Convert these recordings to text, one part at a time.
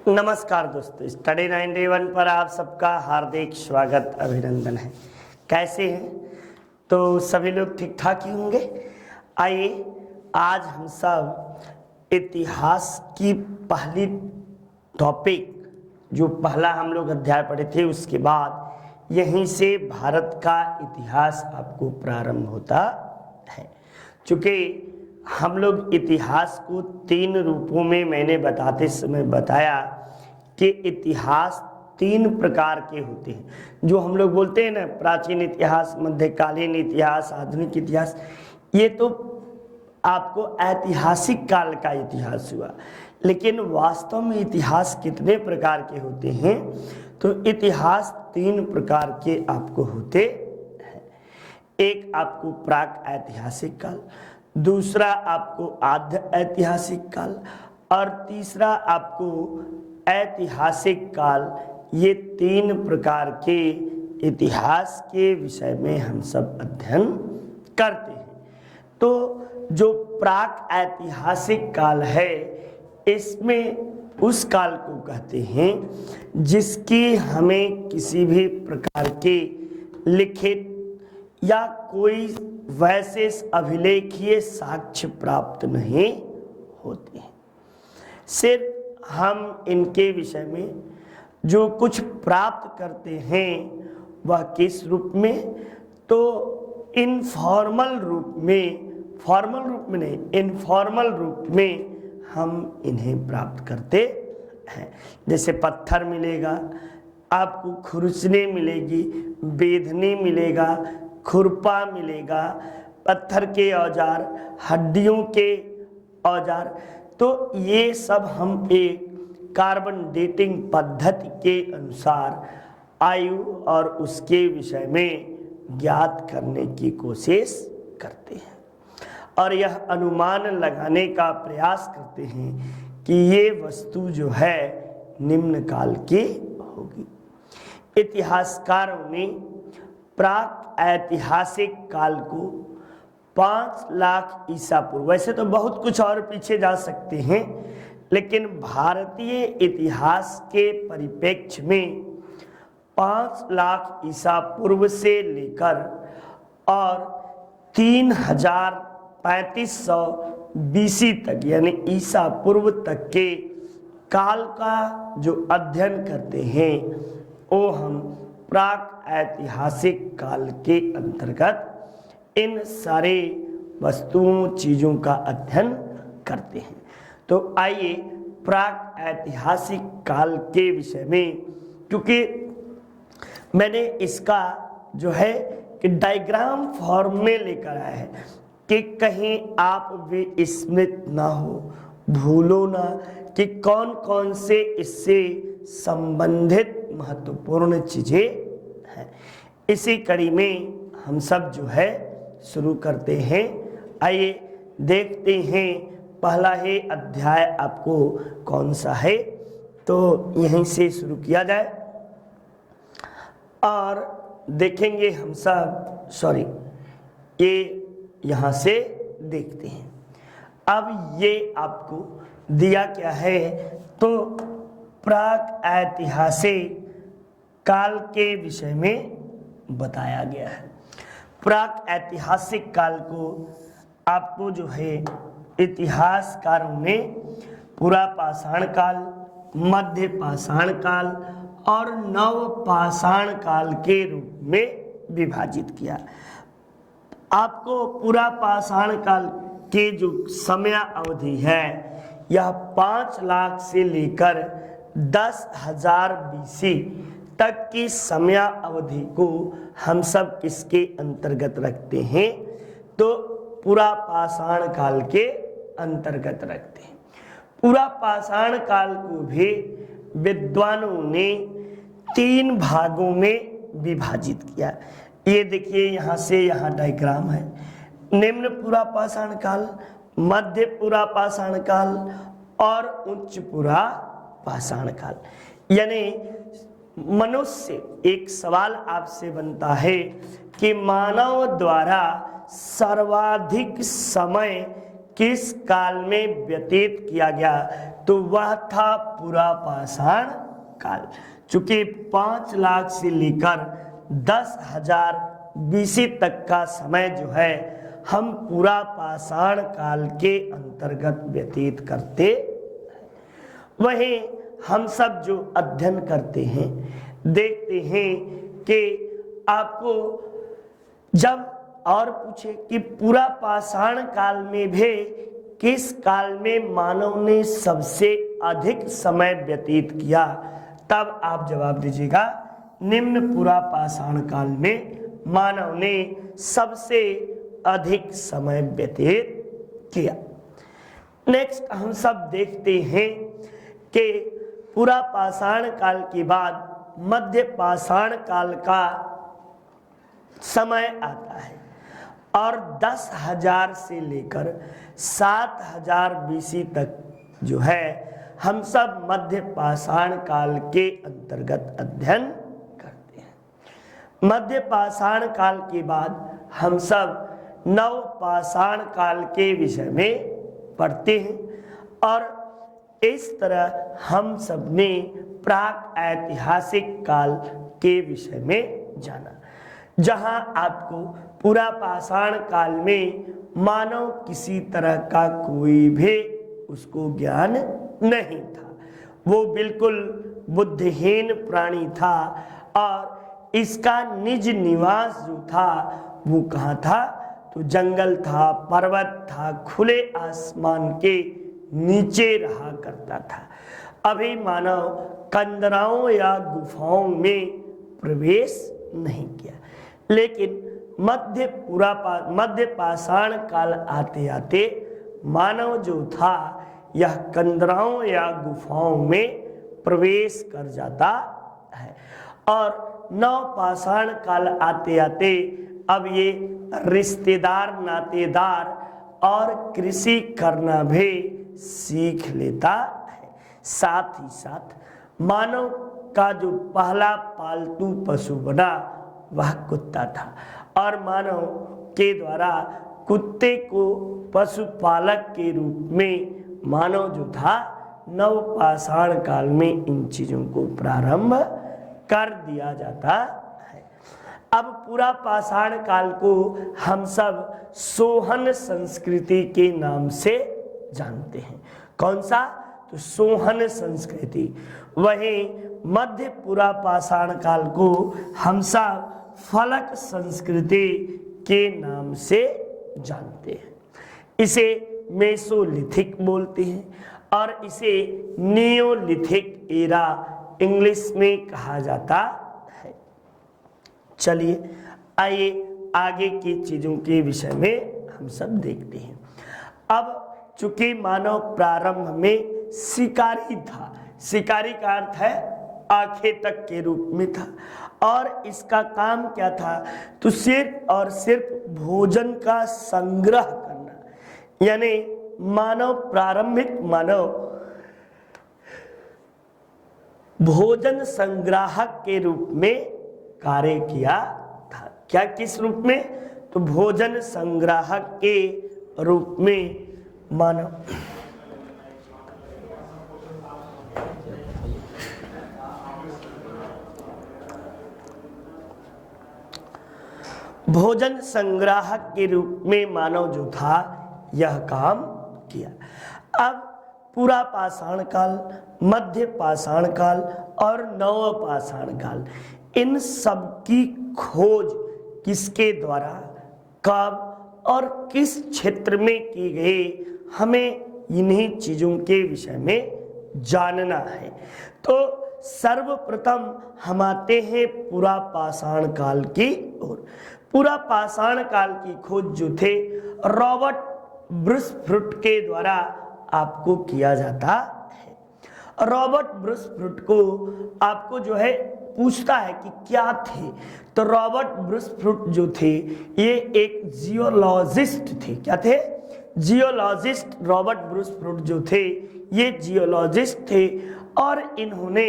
नमस्कार दोस्तों, स्टडी 91 पर आप सबका हार्दिक स्वागत अभिनंदन है। कैसे हैं? तो सभी लोग ठीक ठाक ही होंगे। आइए आज हम सब इतिहास की पहली टॉपिक जो पहला हम लोग अध्याय पढ़े थे उसके बाद यहीं से भारत का इतिहास आपको प्रारंभ होता है। चूँकि हम लोग इतिहास को 3 रूपों में मैंने बताते समय बताया कि इतिहास 3 प्रकार के होते हैं। जो हम लोग बोलते हैं ना, प्राचीन इतिहास, मध्यकालीन इतिहास, आधुनिक इतिहास, ये तो आपको ऐतिहासिक काल का इतिहास हुआ। लेकिन वास्तव में इतिहास कितने प्रकार के होते हैं? तो इतिहास 3 प्रकार के आपको होते हैं। एक आपको प्राक ऐतिहासिक काल, दूसरा आपको आद्य ऐतिहासिक काल और तीसरा आपको ऐतिहासिक काल। ये 3 प्रकार के इतिहास के विषय में हम सब अध्ययन करते हैं। तो जो प्राक ऐतिहासिक काल है, इसमें उस काल को कहते हैं जिसकी हमें किसी भी प्रकार के लिखित या कोई वैसे अभिलेखीय साक्ष्य प्राप्त नहीं होते हैं। सिर्फ हम इनके विषय में जो कुछ प्राप्त करते हैं वह किस रूप में? तो इनफॉर्मल रूप में, फॉर्मल रूप में नहीं, इनफॉर्मल रूप में हम इन्हें प्राप्त करते हैं। जैसे पत्थर मिलेगा आपको, खुरचने मिलेगी, बेधनी मिलेगा, खुरपा मिलेगा, पत्थर के औजार, हड्डियों के औजार। तो ये सब हम एक कार्बन डेटिंग पद्धति के अनुसार आयु और उसके विषय में ज्ञात करने की कोशिश करते हैं और यह अनुमान लगाने का प्रयास करते हैं कि ये वस्तु जो है निम्न काल की होगी। इतिहासकारों ने प्राक ऐतिहासिक काल को 5 लाख ईसा पूर्व, वैसे तो बहुत कुछ और पीछे जा सकते हैं, लेकिन भारतीय इतिहास के परिप्रेक्ष्य में 5 लाख ईसा पूर्व से लेकर और 3500 बीसी तक यानी ईसा पूर्व तक के काल का जो अध्ययन करते हैं वो हम प्राक ऐतिहासिक काल के अंतर्गत इन सारे वस्तुओं चीज़ों का अध्ययन करते हैं। तो आइए प्राक ऐतिहासिक काल के विषय में, क्योंकि मैंने इसका जो है कि डायग्राम फॉर्म में लेकर आया है कि कहीं आप भी स्मृत ना हो, भूलो ना कि कौन कौन से इससे संबंधित महत्वपूर्ण चीज़ें हैं। इसी कड़ी में हम सब जो है शुरू करते हैं। आइए देखते हैं पहला ही अध्याय आपको कौन सा है। तो यहीं से शुरू किया जाए और देखेंगे हम सब, ये यहाँ से देखते हैं। अब ये आपको दिया क्या है? तो प्राक ऐतिहासिक काल के विषय में बताया गया है। प्राक ऐतिहासिक काल को आपको जो है इतिहासकारों ने पूरा पाषाण काल, मध्य पाषाण काल और नव पाषाण काल के रूप में विभाजित किया। आपको पूरा पाषाण काल के जो समय अवधि है यह 5 लाख से लेकर 10,000 बीसी तक की समय अवधि को हम सब किसके अंतर्गत रखते हैं? तो पूरा पाषाण काल के अंतर्गत रखते हैं। पूरा पाषाण काल को भी विद्वानों ने 3 भागों में विभाजित किया। ये देखिए, यहाँ से यहाँ डायग्राम है। निम्न पूरा पाषाण काल, मध्य पूरा पाषाण काल और उच्च पूरा पाषाण काल। यानी मनुष्य, एक सवाल आपसे बनता है कि मानव द्वारा सर्वाधिक समय किस काल में व्यतीत किया गया, तो वह था पुरा पाषाण काल। चूंकि 5 लाख से लेकर 10,000 BC तक का समय जो है हम पूरा पाषाण काल के अंतर्गत व्यतीत करते हैं। वहीं हम सब जो अध्ययन करते हैं, देखते हैं कि आपको जब और पूछे कि पूरा पाषाण काल में भी किस काल में मानव ने सबसे अधिक समय व्यतीत किया, तब आप जवाब दीजिएगा निम्न पूरा पाषाण काल में मानव ने सबसे अधिक समय व्यतीत किया। नेक्स्ट हम सब देखते हैं कि पूरा पाषाण काल के बाद मध्य पाषाण काल का समय आता है और 10,000 से लेकर 7,000 BC तक जो है हम सब मध्य पाषाण काल के अंतर्गत अध्ययन करते हैं। मध्य पाषाण काल के बाद हम सब नव पाषाण काल के विषय में पढ़ते हैं और इस तरह हम सब ने प्राक ऐतिहासिक काल के विषय में जाना, जहां आपको पूरा पाषाण काल में मानव किसी तरह का कोई भी उसको ज्ञान नहीं था, वो बिल्कुल बुद्धिहीन प्राणी था और इसका निज निवास जो था वो कहाँ था, तो जंगल था, पर्वत था, खुले आसमान के नीचे रहा करता था। अभी मानव कंदराओं या गुफाओं में प्रवेश नहीं किया, लेकिन मध्य पाषाण काल आते आते मानव जो था यह कंदराओं या गुफाओं में प्रवेश कर जाता है और नव पाषाण काल आते आते अब ये रिश्तेदार, नातेदार और कृषि करना भी सीख लेता है। साथ ही साथ मानव का जो पहला पालतू पशु बना वह कुत्ता था और मानव के द्वारा कुत्ते को पशुपालक के रूप में मानव जो था नव पाषाण काल में इन चीजों को प्रारंभ कर दिया जाता है। अब पूरा पाषाण काल को हम सब सोहन संस्कृति के नाम से जानते हैं। कौन सा? तो सोहन संस्कृति। वहीं मध्य पूरा पाषाण काल को हम सब फलक संस्कृति के नाम से जानते हैं। इसे मेसोलिथिक बोलते हैं और इसे नियोलिथिक एरा इंग्लिश में कहा जाता है। चलिए आइए आगे की चीजों के विषय में हम सब देखते हैं। अब चूंकि मानव प्रारंभ में शिकारी था, शिकारी का अर्थ है आंखें तक के रूप में था और इसका काम क्या था, तो सिर्फ और सिर्फ भोजन का संग्रह करना, यानी मानव प्रारंभिक मानव भोजन संग्राहक के रूप में कार्य किया था। क्या, किस रूप में? तो भोजन संग्राहक के रूप में मानव भोजन संग्राहक के रूप में मानव जो था यह काम किया। अब पूरा पाषाण काल, मध्य पाषाण काल और नव पाषाण काल, इन सब की खोज किसके द्वारा, कब और किस क्षेत्र में की गई, हमें इन्हीं चीजों के विषय में जानना है। तो सर्वप्रथम हम आते हैं पूरा पाषाण काल की ओर। पूरा पाषाण काल की खोज जो थे रॉबर्ट ब्रुसफ्रूट के द्वारा आपको किया जाता है। रॉबर्ट ब्रुसफ्रूट को आपको जो है पूछता है कि क्या थे, तो रॉबर्ट ब्रुसफ्रूट जो थे ये एक जियोलॉजिस्ट थे। क्या थे? जियोलॉजिस्ट। रॉबर्ट ब्रुसफ्रूट जो थे ये जियोलॉजिस्ट थे और इन्होंने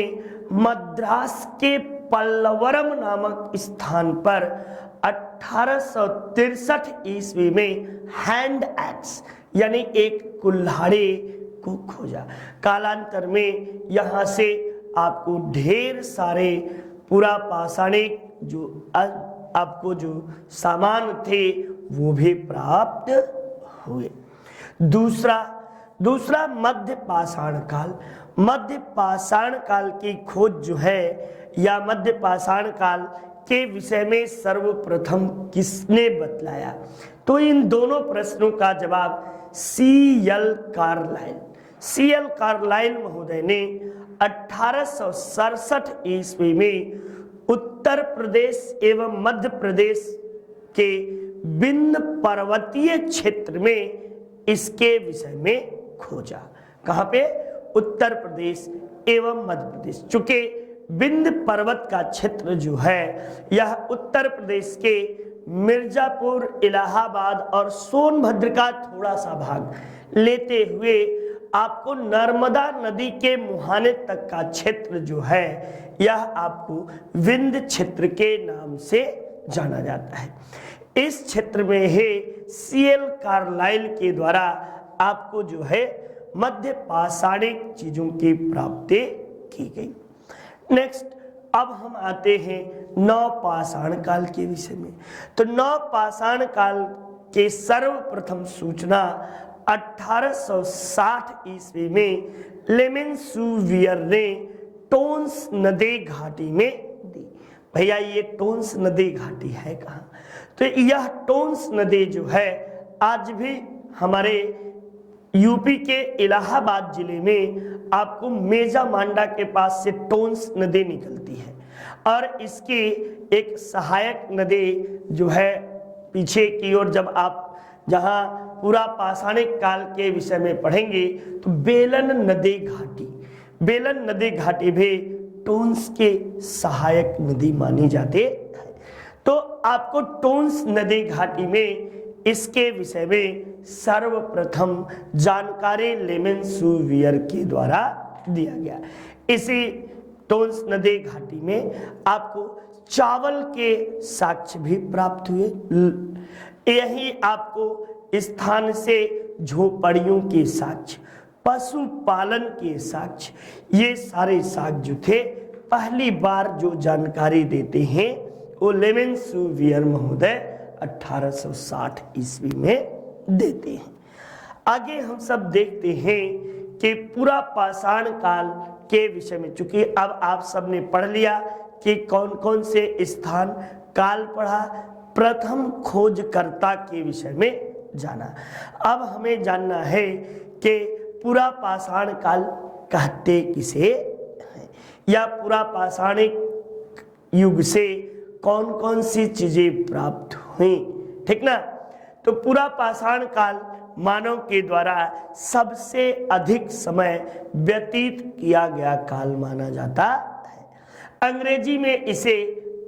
मद्रास के पल्लवरम नामक स्थान पर 1863 ईस्वी में हैंड एक्स यानी एक कुल्हाड़ी को खोजा। कालांतर में यहाँ से आपको ढेर सारे पूरा पाषाणिक जो आपको जो सामान थे वो भी प्राप्त हुए। दूसरा मध्य पाषाण काल। मध्य पाषाण काल की खोज जो है या मध्य पाषाण काल के विषय में सर्वप्रथम किसने बतलाया? तो इन दोनों प्रश्नों का जवाब C.L. कार्लाइल महोदय ने 1867 ईस्वी में उत्तर प्रदेश एवं मध्य प्रदेश के विंध्य पर्वतीय क्षेत्र में इसके विषय में खोजा। कहाँ पे? उत्तर प्रदेश एवं मध्य प्रदेश। चूंकि विंध्य पर्वत का क्षेत्र जो है यह उत्तर प्रदेश के मिर्जापुर, इलाहाबाद और सोनभद्र का थोड़ा सा भाग लेते हुए आपको नर्मदा नदी के मुहाने तक का क्षेत्र जो है यह आपको विंध्य क्षेत्र के नाम से जाना जाता है। इस क्षेत्र में ही C.L. कार्लाइल के द्वारा आपको जो है मध्य पाषाणिक चीजों की प्राप्ति की गई। नेक्स्ट, अब हम आते हैं नव पाषाण काल के विषय में। तो नव पाषाण काल के सर्वप्रथम सूचना 1860 ईस्वी में लेमेंसुवियर ने टोन्स नदी घाटी में दी। भैया ये टोन्स नदी घाटी है कहाँ? तो यह टोन्स नदी जो है आज भी हमारे यूपी के इलाहाबाद जिले में आपको मेजा मांडा के पास से टोन्स नदी निकलती है और इसकी एक सहायक नदी जो है पीछे की ओर जब आप जहां पूरा पाषाणिक काल के विषय में पढ़ेंगे तो बेलन नदी घाटी भी टोन्स के सहायक नदी मानी जाती है। तो आपको टोन्स नदी घाटी में इसके विषय में सर्वप्रथम जानकारी लेमेंसुवियर के द्वारा दिया गया। इसी टोन्स नदी घाटी में आपको चावल के साक्ष्य भी प्राप्त हुए। यही आपको स्थान से झोपड़ियों के साक्ष्य, पशुपालन के साक्ष्य, ये सारे साक्ष्य जो थे पहली बार जो जानकारी देते हैं वो लेमेंसुवियर महोदय 1860 ईस्वी में देते हैं। आगे हम सब देखते हैं कि पूरा पाषाण काल के विषय में, चूंकि अब आप सबने पढ़ लिया कि कौन कौन से स्थान काल पढ़ा, प्रथम खोजकर्ता के विषय में जाना। अब हमें जानना है कि पूरा पाषाण काल कहते किसे हैं या पूरा पाषाणिक युग से कौन कौन सी चीजें प्राप्त हुई, ठीक ना? तो पूरा पाषाण काल मानव के द्वारा सबसे अधिक समय व्यतीत किया गया काल माना जाता है। अंग्रेजी में इसे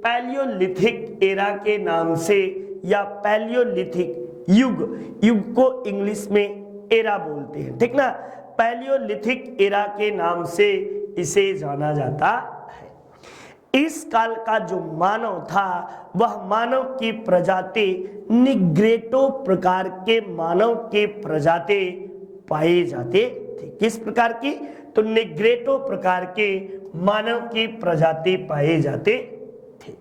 पैलियोलिथिक एरा के नाम से या पैलियोलिथिक युग को इंग्लिश में एरा बोलते हैं, ठीक ना? पैलियोलिथिक एरा के नाम से इसे जाना जाता है। इस काल का जो मानव था वह मानव की प्रजाति निग्रेटो प्रकार के मानव के प्रजाति पाए जाते थे। किस प्रकार की? तो निग्रेटो प्रकार के मानव की प्रजाति पाए जाते थे।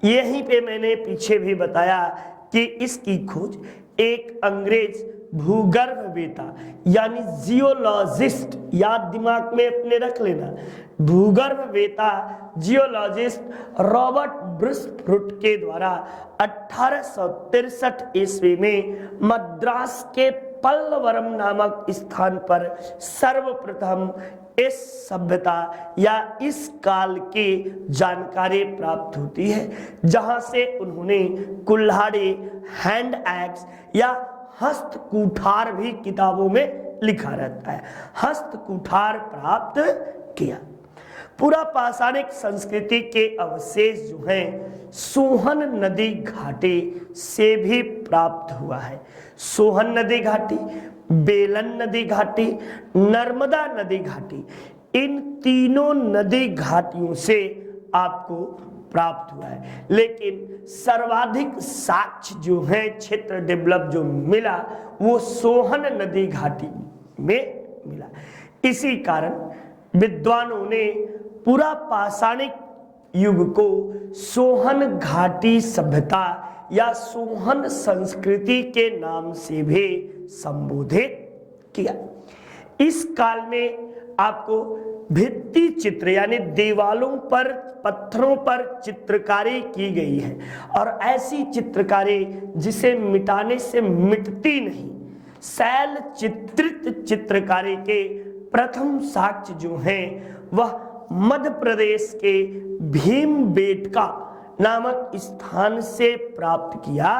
यहीं पे मैंने पीछे भी बताया कि इसकी खोज एक अंग्रेज भूगर्भवेता यानी जियोलॉजिस्ट, याद दिमाग में अपने रख लेना, भूगर्भवेता जियोलॉजिस्ट रॉबर्ट ब्रुसफ्रुट के द्वारा 1863 ईस्वी में मद्रास के पल्लवरम नामक स्थान पर सर्वप्रथम इस सभ्यता या इस काल की जानकारी प्राप्त होती है, जहां से उन्होंने कुल्हाड़ी, हैंड एक्स या हस्तकुठार भी किताबों में लिखा रहता है, हस्तकुठार प्राप्त किया। पूरा पाषाणिक संस्कृति के अवशेष जो हैं सोहन नदी घाटी से भी प्राप्त हुआ है। सोहन नदी घाटी, बेलन नदी घाटी, नर्मदा नदी घाटी, इन तीनों नदी घाटियों से आपको प्राप्त हुआ है, लेकिन सर्वाधिक साक्ष्य जो है क्षेत्र डेवलप जो मिला वो सोहन नदी घाटी में मिला। इसी कारण विद्वानों ने पूरा पाषाणिक युग को सोहन घाटी सभ्यता या सोहन संस्कृति के नाम से भी संबोधित किया। इस काल में आपको भित्ति चित्र यानी दीवालों पर पत्थरों पर चित्रकारी की गई है, और ऐसी चित्रकारी जिसे मिटाने से मिटती नहीं। शैल चित्रित चित्रकारी के प्रथम साक्ष्य जो हैं वह मध्य प्रदेश के भीमबेटका नामक स्थान से प्राप्त किया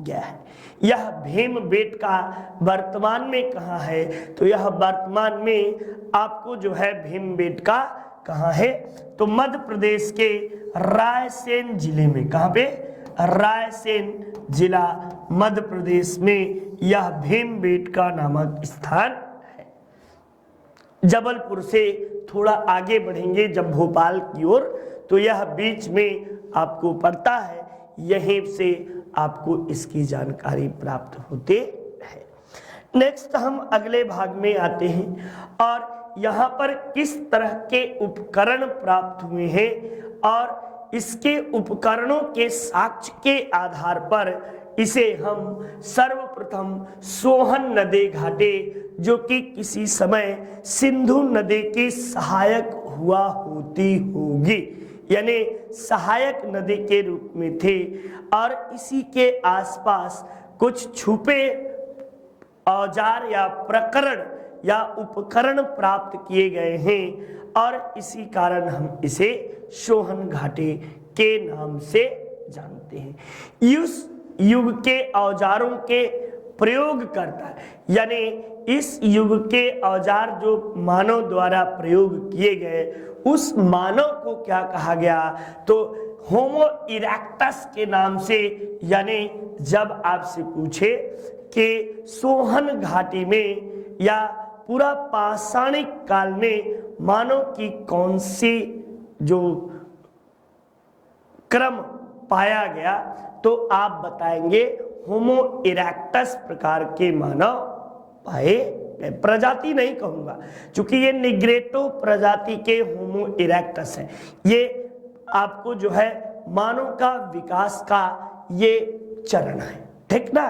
गया है। यह भीमबेटका वर्तमान में कहाँ है, तो यह वर्तमान में आपको जो है भीमबेटका कहाँ है, तो मध्य प्रदेश के रायसेन जिले में। कहाँ पे? रायसेन जिला मध्य प्रदेश में यह भीमबेटका नामक स्थान है। जबलपुर से थोड़ा आगे बढ़ेंगे जब भोपाल की ओर, तो यह बीच में आपको पड़ता है, यहीं से आपको इसकी जानकारी प्राप्त होते है। नेक्स्ट हम अगले भाग में आते हैं, और यहाँ पर किस तरह के उपकरण प्राप्त हुए हैं और इसके उपकरणों के साक्ष्य के आधार पर इसे हम सर्वप्रथम सोहन नदी घाटी, जो कि किसी समय सिंधु नदी की सहायक हुआ होती होगी, यानी सहायक नदी के रूप में थे, और इसी के आसपास कुछ छुपे औजार या प्रकरण या उपकरण प्राप्त किए गए हैं, और इसी कारण हम इसे सोहन घाटी के नाम से जानते हैं। इस युग के औजारों के प्रयोग करता है, यानी इस युग के औजार जो मानव द्वारा प्रयोग किए गए, उस मानव को क्या कहा गया, तो होमो इरेक्टस के नाम से। यानी जब आपसे पूछे कि सोहन घाटी में या पूरा पाषाणिक काल में मानव की कौन सी जो क्रम पाया गया, तो आप बताएंगे होमो इरेक्टस प्रकार के मानव पाए गए। प्रजाति नहीं कहूंगा, क्योंकि ये निग्रेटो प्रजाति के होमो इरेक्टस है। ये आपको जो है मानव का विकास का ये चरण है, ठीक ना।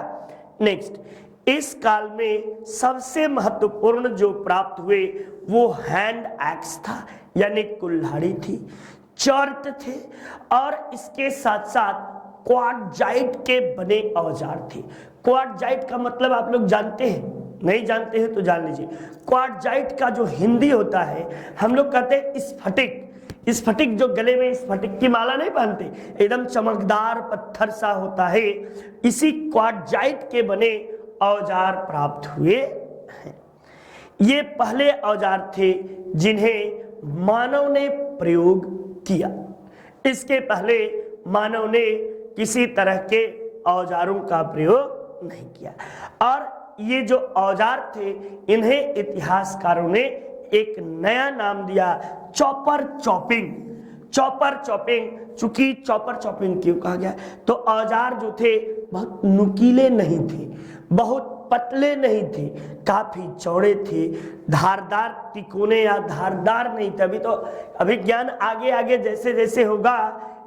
नेक्स्ट, इस काल में सबसे महत्वपूर्ण जो प्राप्त हुए वो हैंड एक्स था, यानी कुल्हाड़ी थी, चर्ट थे, और इसके साथ साथ क्वार्टजाइट के बने औजार थे। क्वार्टजाइट का मतलब आप लोग जानते हैं, नहीं जानते हैं तो जान लीजिए। क्वार्टजाइट का जो हिंदी होता है, हम लोग कहते हैं स्फटिक। स्फटिक जो गले में स्फटिक की माला नहीं पहनते, एकदम चमकदार पत्थर सा होता है, इसी क्वार्टजाइट के बने औजार प्राप्त हुए हैं। ये पहले औजार थे जिन्हें मानव ने प्रयोग किया। इसके पहले मानव ने किसी तरह के औजारों का प्रयोग नहीं किया, और ये जो औजार थे इन्हें इतिहासकारों ने एक नया नाम दिया, चॉपर चॉपिंग। चॉपर चॉपिंग, चूंकि चॉपर चॉपिंग क्यों कहा गया, तो औजार जो थे बहुत नुकीले नहीं थे, बहुत पतले नहीं थे, काफी चौड़े थे, धारदार तिकोने या धारदार नहीं थे। अभी ज्ञान आगे आगे जैसे जैसे होगा,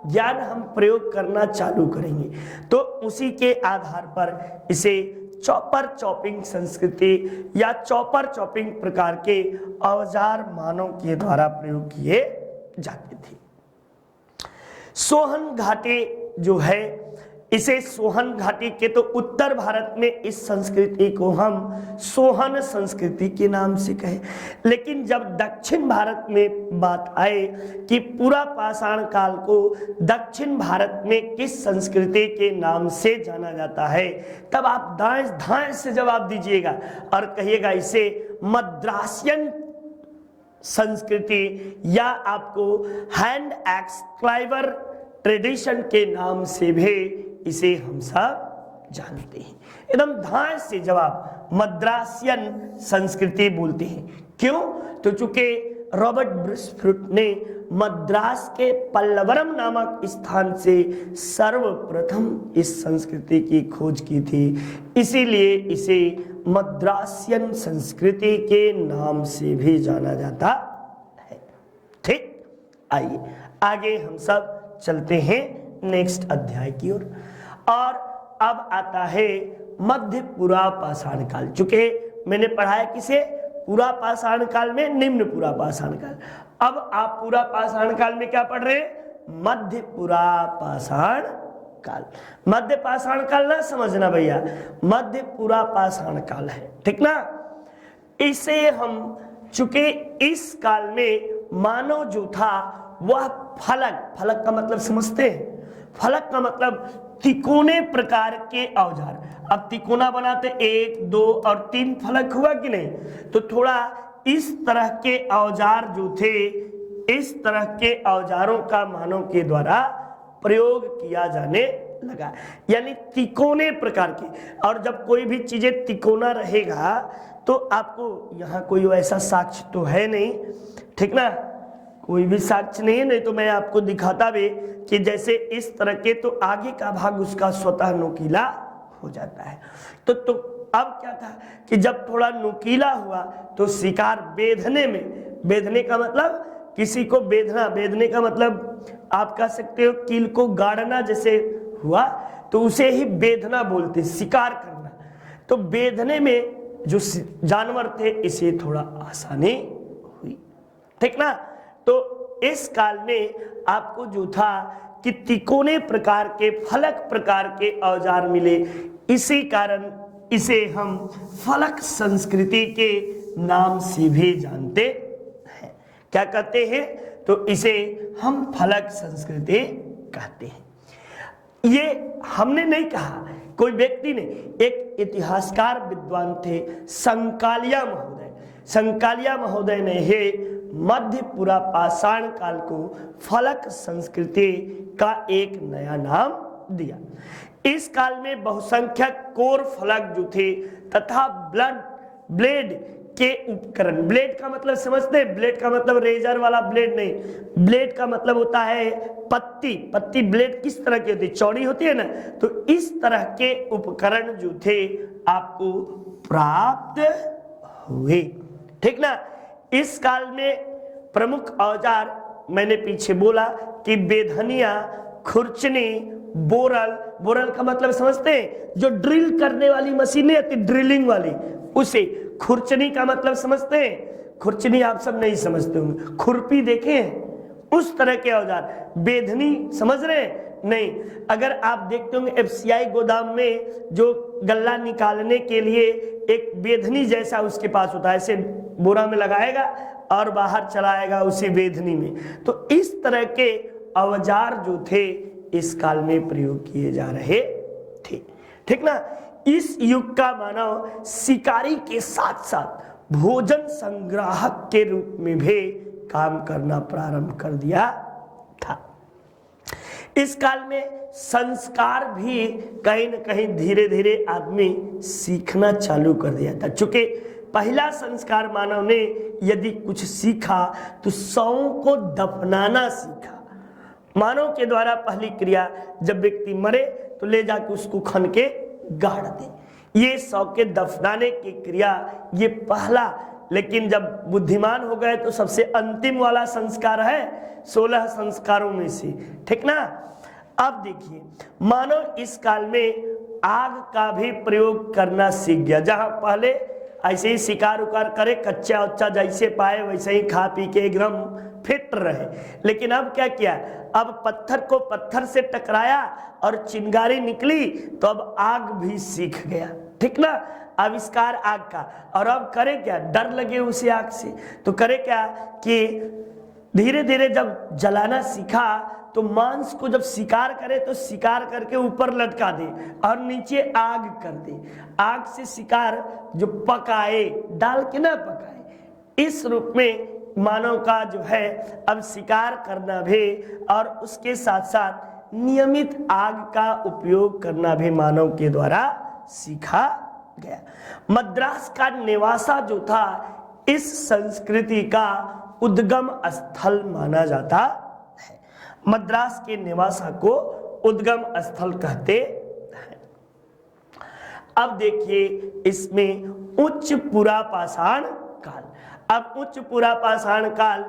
ज्ञान हम प्रयोग करना चालू करेंगे, तो उसी के आधार पर इसे चॉपर चॉपिंग संस्कृति या चॉपर चॉपिंग प्रकार के औजार मानव के द्वारा प्रयोग किए जाते थे। सोहन घाटी जो है, इसे सोहन घाटी के तो उत्तर भारत में इस संस्कृति को हम सोहन संस्कृति के नाम से कहें, लेकिन जब दक्षिण भारत में बात आए कि पूरा पाषाण काल को दक्षिण भारत में किस संस्कृति के नाम से जाना जाता है, तब आप दाएं धाएं से जवाब दीजिएगा और कहिएगा इसे मद्रासियन संस्कृति या आपको हैंड एक्सक्लाइवर ट्रेडिशन के नाम से भी इसे हम सब जानते हैं। एकदम ध्यान से जवाब मद्रासियन संस्कृति बोलते हैं। क्यों? तो चूंकि रॉबर्ट ब्रिस्फ्रूट ने मद्रास के पल्लवरम नामक स्थान से सर्वप्रथम इस संस्कृति की खोज की थी, इसीलिए इसे मद्रासियन संस्कृति के नाम से भी जाना जाता है। ठीक, आइए आगे हम सब चलते हैं नेक्स्ट अध्याय की ओर। और अब आता है मध्य पुरा पाषाण काल। चूंकि मैंने पढ़ाया किसे, पूरा पाषाण काल में निम्न पुरा पाषाण काल। अब आप पूरा पाषाण काल में क्या पढ़ रहे हैं, मध्य पुरा पाषाण काल। मध्य पाषाण काल ना समझना भैया, मध्य पुरा पाषाण काल है, ठीक ना। इसे हम चूंकि इस काल में मानव जो था वह फलक, फलक का मतलब समझते हैं, फलक का मतलब तिकोने प्रकार के औजार। अब तिकोना बनाते 1, 2 और 3 फलक हुआ कि नहीं, तो थोड़ा इस तरह के औजार जो थे, इस तरह के औजारों का मानव के द्वारा प्रयोग किया जाने लगा, यानी तिकोने प्रकार के। और जब कोई भी चीजें तिकोना रहेगा तो आपको यहाँ कोई वैसा साक्ष्य तो है नहीं, ठीक ना, कोई भी साक्ष्य नहीं है, नहीं तो मैं आपको दिखाता भी कि जैसे इस तरह के, तो आगे का भाग उसका स्वतः नुकीला हो जाता है। तो अब क्या था कि जब थोड़ा नुकीला हुआ तो शिकार बेधने में, बेधने का मतलब किसी को बेधना, बेधने का मतलब आप कह सकते हो कील को गाड़ना जैसे हुआ, तो उसे ही बेधना बोलते, शिकार करना। तो बेधने में जो जानवर थे इसे थोड़ा आसानी हुई, ठीक ना। तो इस काल में आपको जो था कि तिकोने प्रकार के, फलक प्रकार के औजार मिले, इसी कारण इसे हम फलक संस्कृति के नाम से भी जानते हैं। क्या कहते हैं, तो इसे हम फलक संस्कृति कहते हैं। ये हमने नहीं कहा, कोई व्यक्ति ने, एक इतिहासकार विद्वान थे संकालिया महोदय, संकालिया महोदय ने हे मध्य पुरा पाषाण काल को फलक संस्कृति का एक नया नाम दिया। इस काल में बहुसंख्यक कोर फलक जो थे तथा ब्लेड के उपकरण, ब्लेड का मतलब समझते हैं, ब्लेड का मतलब रेजर वाला ब्लेड नहीं, ब्लेड का मतलब होता है पत्ती, पत्ती ब्लेड किस तरह की होती है, चौड़ी होती है ना, तो इस तरह के उपकरण जो थे आपको प्राप्त हुए, ठीक ना। इस काल में प्रमुख औजार मैंने पीछे बोला कि बेधनिया, खुरचनी, बोरल, बोरल का मतलब समझते हैं, जो ड्रिल करने वाली मशीनें आती, ड्रिलिंग वाली, उसे। खुरचनी का मतलब समझते हैं, खुरचनी आप सब नहीं समझते होंगे, खुरपी देखे हैं, उस तरह के औजार। बेधनी समझ रहे हैं, नहीं। अगर आप देखते होंगे FCI गोदाम में जो गल्ला निकालने के लिए एक बेधनी जैसा उसके पास होता है, ऐसे बोरा में लगाएगा और बाहर चलाएगा उसी बेधनी में। तो इस तरह के औजार जो थे इस काल में प्रयोग किए जा रहे थे, ठीक ना। इस युग का मानव शिकारी के साथ साथ भोजन संग्राहक के रूप में भी काम करना प्रारंभ कर दिया था। इस काल में संस्कार भी कहीं न कहीं धीरे धीरे आदमी सीखना चालू कर दिया था। चूंकि पहला संस्कार मानव ने यदि कुछ सीखा तो शवों को दफनाना सीखा। मानव के द्वारा पहली क्रिया, जब व्यक्ति मरे तो ले जाकर उसको खन के गाड़ दे, ये शव के दफनाने की क्रिया, ये पहला। लेकिन जब बुद्धिमान हो गए तो सबसे अंतिम वाला संस्कार है 16 संस्कारों में से, ठीक ना। अब देखिए, मानव इस काल में आग का भी प्रयोग करना सीख गया। जहां पहले ऐसे ही शिकार उकार करे, कच्चा उच्चा जैसे पाए वैसे ही खा पी के एकदम फिट रहे, लेकिन अब क्या किया, अब पत्थर को पत्थर से टकराया और चिंगारी निकली तो अब आग भी सीख गया, ठीक ना। आविष्कार आग का। और अब करे क्या, डर लगे उसे आग से, तो करे क्या कि धीरे धीरे जब जलाना सीखा तो मांस को जब शिकार करे तो शिकार करके ऊपर लटका दे और नीचे आग कर दे, आग से शिकार जो पकाए, डाल के ना पकाए। इस रूप में मानव का जो है अब शिकार करना भी और उसके साथ साथ नियमित आग का उपयोग करना भी मानव के द्वारा सीखा गया। मद्रास का निवासा जो था इस संस्कृति का उद्गम स्थल माना जाता है। मद्रास के निवासा को उद्गम स्थल कहते हैं। अब देखिए इसमें उच्च पुरा पाषाण काल। अब उच्च पुरा पाषाण काल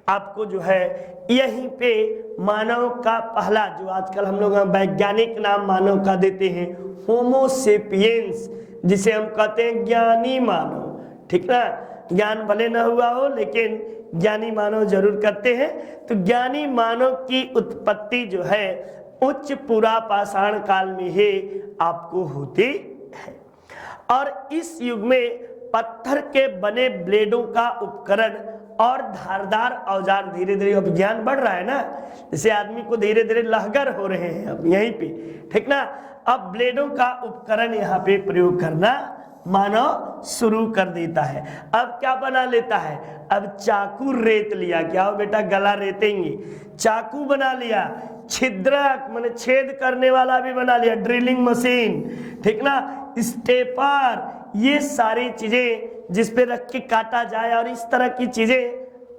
आपको जो है यहीं पे मानव का पहला, जो आजकल हम लोग वैज्ञानिक नाम मानव का देते हैं, होमो सेपियंस, जिसे हम कहते हैं ज्ञानी मानव, ठीक ना। ज्ञान भले न हुआ हो लेकिन ज्ञानी मानव जरूर करते हैं। तो ज्ञानी मानव की उत्पत्ति जो है उच्च पुरा पाषाण काल में ही आपको होती है। और इस युग में पत्थर के बने ब्लेडों का उपकरण और धारदार औजार, धीरे धीरे अब ज्ञान बढ़ रहा है ना, जैसे आदमी को धीरे धीरे लहगर हो रहे हैं अब यहीं पे, ठीक ना। अब ब्लेडों का उपकरण यहाँ पे प्रयोग करना मानव शुरू कर देता है। अब क्या बना लेता है, अब चाकू रेत लिया, क्या हो बेटा गला रेतेंगे, चाकू बना लिया, छिद्रक माने छेद करने वाला भी बना लिया, ड्रिलिंग मशीन, ठीक ना, स्टेपर, ये सारी चीजें जिस पे रख के काटा जाए और इस तरह की चीजें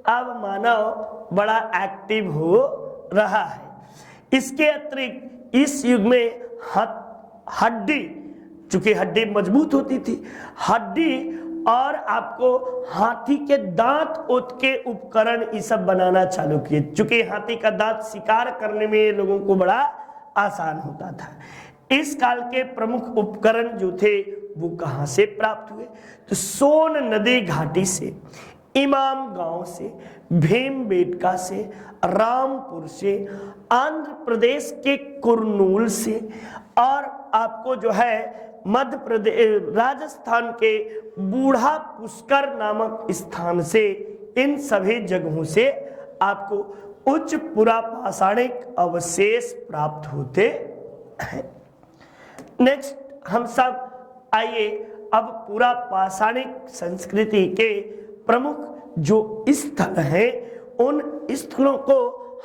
अब मानव बड़ा एक्टिव हो रहा है। इसके अतिरिक्त इस युग में हड्डी, चूंकि हड्डी मजबूत होती थी, हड्डी और आपको हाथी के दांत ओत के उपकरण ये सब बनाना चालू किए, चूंकि हाथी का दांत शिकार करने में लोगों को बड़ा आसान होता था। इस काल के प्रमुख उपकरण जो थे वो कहां से प्राप्त हुए, तो सोन नदी घाटी से, इमाम गांव से, भीमबेटका से, रामपुर से, आंध्र प्रदेश के कुरनूल से, और आपको जो है मध्य प्रदेश राजस्थान के बूढ़ा पुष्कर नामक स्थान से, इन सभी जगहों से आपको उच्च पुरा पाषाणिक अवशेष प्राप्त होते हैं। नेक्स्ट हम सब आइए अब पूरा पाषाणिक संस्कृति के प्रमुख जो स्थल हैं उन स्थलों को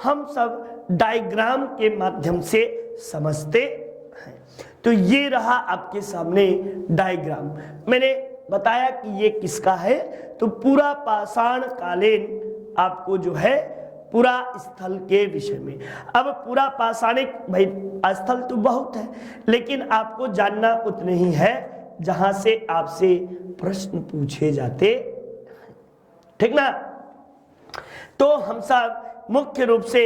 हम सब डायग्राम के माध्यम से समझते हैं। तो ये रहा आपके सामने डायग्राम। मैंने बताया कि ये किसका है, तो पूरा पाषाण कालीन आपको जो है पूरा स्थल के विषय में। अब पूरा पाषाणिक भाई स्थल तो बहुत है, लेकिन आपको जानना उतने ही है जहां से आपसे प्रश्न पूछे जाते, ठीक ना। तो हम सब मुख्य रूप से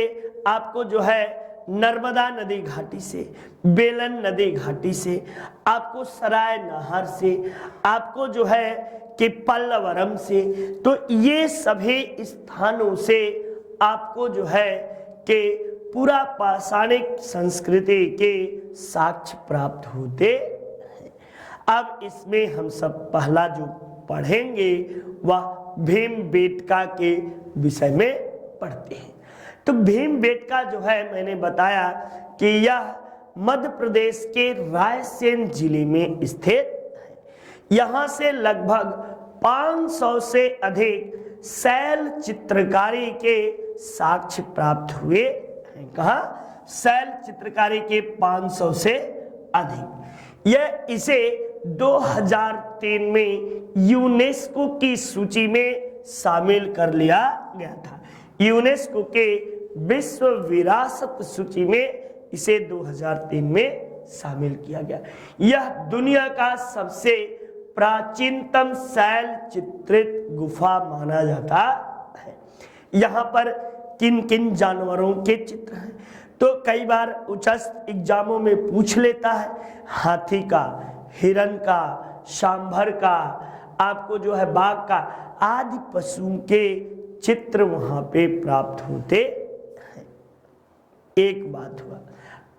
आपको जो है नर्मदा नदी घाटी से, बेलन नदी घाटी से, आपको सराय नाहर से, आपको जो है कि पल्लवरम से, तो ये सभी स्थानों से आपको जो है कि पूरा पाषाणिक संस्कृति के साक्ष्य प्राप्त होते हैं। अब इसमें हम सब पहला जो पढ़ेंगे वह भीमबेटका के विषय में पढ़ते हैं। तो भीमबेटका जो है मैंने बताया कि यह मध्य प्रदेश के रायसेन जिले में स्थित है। यहाँ से लगभग 500 से अधिक शैल चित्रकारी के साक्ष्य प्राप्त हुए हैं। कहा शैल चित्रकारी के 500 से अधिक। यह इसे 2003 में यूनेस्को की सूची में शामिल कर लिया गया था। यूनेस्को के विश्व विरासत सूची में इसे 2003 में शामिल किया गया। यह दुनिया का सबसे प्राचीनतम शैल चित्रित गुफा माना जाता है। यहाँ पर किन किन जानवरों के चित्र हैं, तो कई बार उच्चस्थ एग्जामों में पूछ लेता है, हाथी का, हिरन का, सांभर का, आपको जो है बाघ का, आदि पशुओं के चित्र वहां पे प्राप्त होते हैं। एक बात हुआ।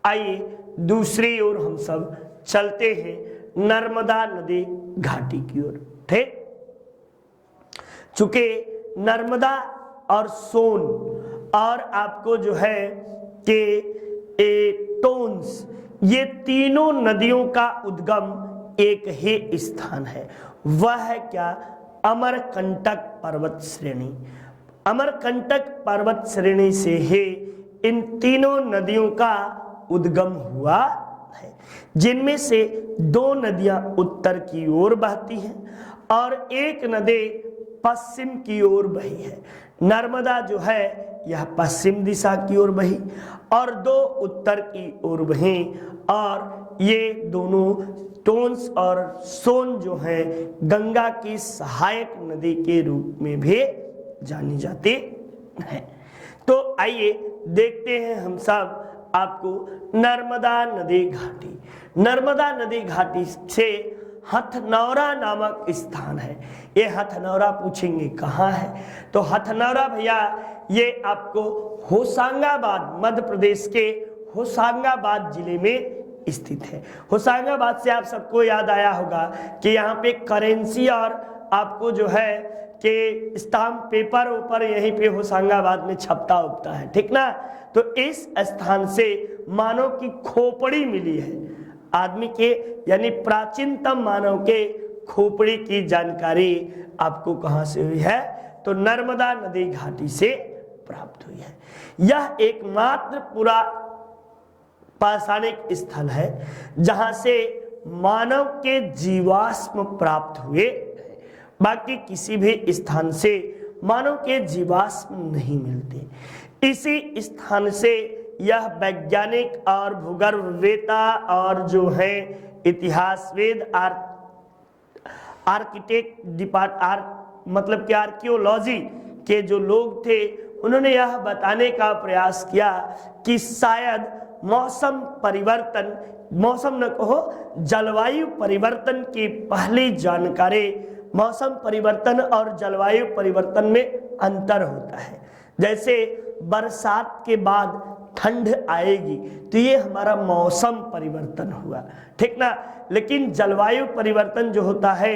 आइए दूसरी ओर हम सब चलते हैं, नर्मदा नदी घाटी की ओर। ठीक, चूंकि नर्मदा और सोन और आपको जो है कि टोन्स, ये तीनों नदियों का उद्गम एक ही स्थान है। वह है क्या? अमरकंटक पर्वत श्रेणी। अमरकंटक पर्वत श्रेणी से ही इन तीनों नदियों का उद्गम हुआ है, जिनमें से दो नदियां उत्तर की ओर बहती हैं और एक नदी पश्चिम की ओर बही है। नर्मदा जो है यह पश्चिम दिशा की ओर बही और 2 उत्तर की ओर बही, और ये दोनों टोन्स और सोन जो है गंगा की सहायक नदी के रूप में भी जानी जाती है। तो आइए देखते हैं हम सब आपको नर्मदा नदी घाटी। नर्मदा नदी घाटी से हथनौरा नामक स्थान है। ये हथनौरा पूछेंगे कहाँ है, तो हथनौरा भैया ये आपको होशंगाबाद, मध्य प्रदेश के होशंगाबाद जिले में स्थित है। होशंगाबाद से आप सबको याद आया होगा कि यहाँ पे करेंसी और आपको जो है कि स्टाम्प पेपर ऊपर यहीं पे होशंगाबाद में छपता उगता है, ठीक ना। तो इस स्थान से मानव की खोपड़ी मिली है। आदमी के यानी प्राचीनतम मानव के खोपड़ी की जानकारी आपको कहां से हुई है, तो नर्मदा नदी घाटी से प्राप्त हुई है। यह एकमात्र पूरा पाषाणिक स्थल है जहां से मानव के जीवाश्म प्राप्त हुए। बाकी किसी भी स्थान से मानव के जीवाश्म नहीं मिलते। इसी स्थान से यह वैज्ञानिक और भूगर्भवेता और जो है इतिहासवेद, मतलब कि आर्कियोलॉजी के जो लोग थे, उन्होंने यह बताने का प्रयास किया कि शायद मौसम परिवर्तन, मौसम न कहो जलवायु परिवर्तन की पहली जानकारी, मौसम परिवर्तन और जलवायु परिवर्तन में अंतर होता है। जैसे बरसात के बाद ठंड आएगी तो ये हमारा मौसम परिवर्तन हुआ, ठीक ना। लेकिन जलवायु परिवर्तन जो होता है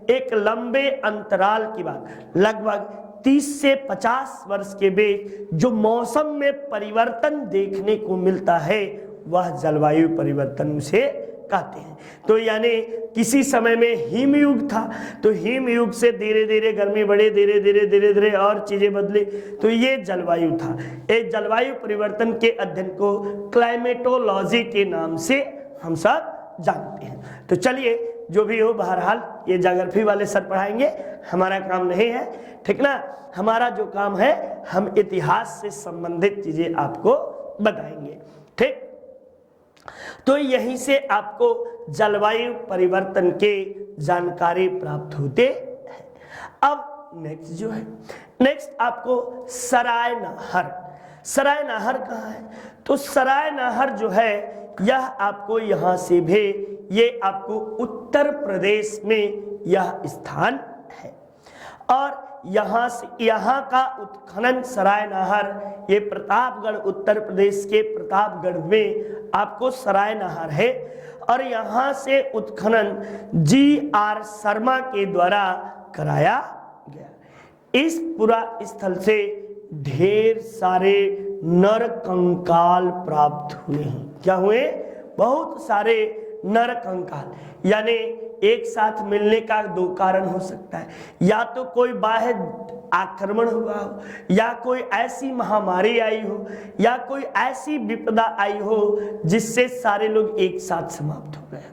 एक लंबे अंतराल की बात, लगभग 30 से 50 वर्ष के बीच जो मौसम में परिवर्तन देखने को मिलता है वह जलवायु परिवर्तन उसे कहते हैं। तो यानी किसी समय में हिमयुग था, तो हिमयुग से धीरे धीरे गर्मी बढ़े, धीरे धीरे और चीजें बदली, तो ये जलवायु था। एक जलवायु परिवर्तन के अध्ययन को क्लाइमेटोलॉजी के नाम से हम सब जानते हैं। तो चलिए जो भी हो, बहरहाल ये ज्योग्राफी वाले सर पढ़ाएंगे, हमारा काम नहीं है, ठीक ना। हमारा जो काम है हम इतिहास से संबंधित चीजें आपको बताएंगे, ठीक। तो यहीं से आपको जलवायु परिवर्तन के जानकारी प्राप्त होते हैं। अब नेक्स्ट जो है, नेक्स्ट आपको सराय नहर। सराय नहर कहाँ है, तो सराय नहर जो है यह आपको यहाँ से भी, ये आपको उत्तर प्रदेश में यह स्थान है। और यहाँ से, यहाँ का उत्खनन सराय नहर, ये प्रतापगढ़, उत्तर प्रदेश के प्रतापगढ़ में आपको सराय नहर है। और यहाँ से उत्खनन GR शर्मा के द्वारा कराया गया। इस पूरा स्थल से ढेर सारे नर कंकाल प्राप्त हुए हैं। क्या हुए? बहुत सारे नर कंकाल। यानी एक साथ मिलने का 2 कारण हो सकता है, या तो कोई बाह्य आक्रमण हुआ हो, या कोई ऐसी महामारी आई हो, या कोई ऐसी विपदा आई हो जिससे सारे लोग एक साथ समाप्त हो गए।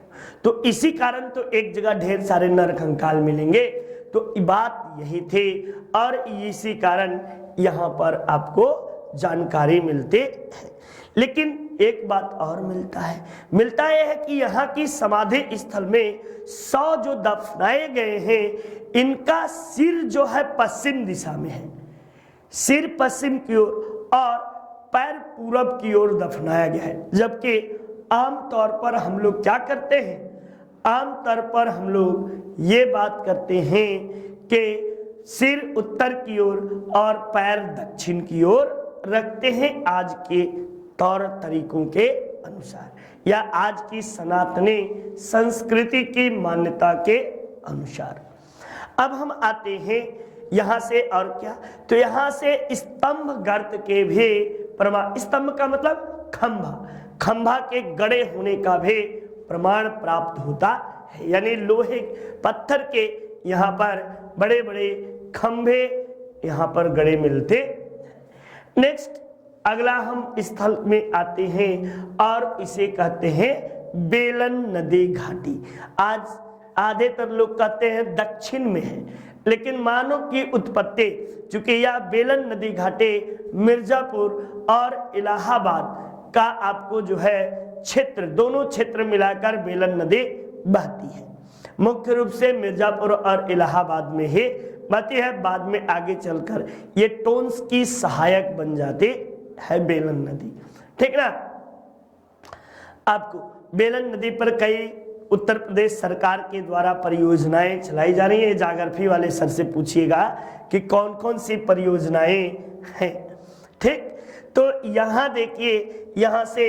तो इसी कारण तो एक जगह ढेर सारे नर कंकाल मिलेंगे। तो बात यही थी और इसी कारण यहाँ पर आपको जानकारी मिलते हैं। लेकिन एक बात और मिलता यह है कि यहाँ की समाधि स्थल में 100 जो दफनाए गए हैं, इनका सिर जो है पश्चिम दिशा में है, सिर पश्चिम की ओर और पैर पूरब की ओर दफनाया गया है। जबकि आमतौर पर हम लोग क्या करते हैं, आमतौर पर हम लोग ये बात करते हैं कि सिर उत्तर की ओर और पैर दक्षिण की ओर रखते हैं, आज के तौर तरीकों के अनुसार या आज की सनातनी संस्कृति की मान्यता के अनुसार। अब हम आते हैं यहाँ से, और क्या, तो यहाँ से स्तंभ गर्त के भी प्रमाण, स्तंभ का मतलब खंभा, खंभा के गड़े होने का भी प्रमाण प्राप्त होता है। यानी लोहे पत्थर के यहाँ पर बड़े बड़े खंभे यहाँ पर गड़े मिलते। नेक्स्ट अगला हम स्थल में आते हैं और इसे कहते हैं बेलन नदी घाटी। आज आधेतर लोग कहते हैं दक्षिण में है, लेकिन मानव की उत्पत्ति, चूंकि यह बेलन नदी घाटे मिर्जापुर और इलाहाबाद का आपको जो है क्षेत्र, दोनों क्षेत्र मिलाकर बेलन नदी बहती है। मुख्य रूप से मिर्जापुर और इलाहाबाद में ही बहती है। बाद में आगे चलकर ये टोन्स की सहायक बन जाती है बेलन नदी, ठीक ना। आपको बेलन नदी पर कई उत्तर प्रदेश सरकार के द्वारा परियोजनाएं चलाई जा रही है। ज्योग्राफी वाले सर से पूछिएगा कि कौन कौन सी परियोजनाएं हैं, ठीक। तो यहाँ देखिए, यहाँ से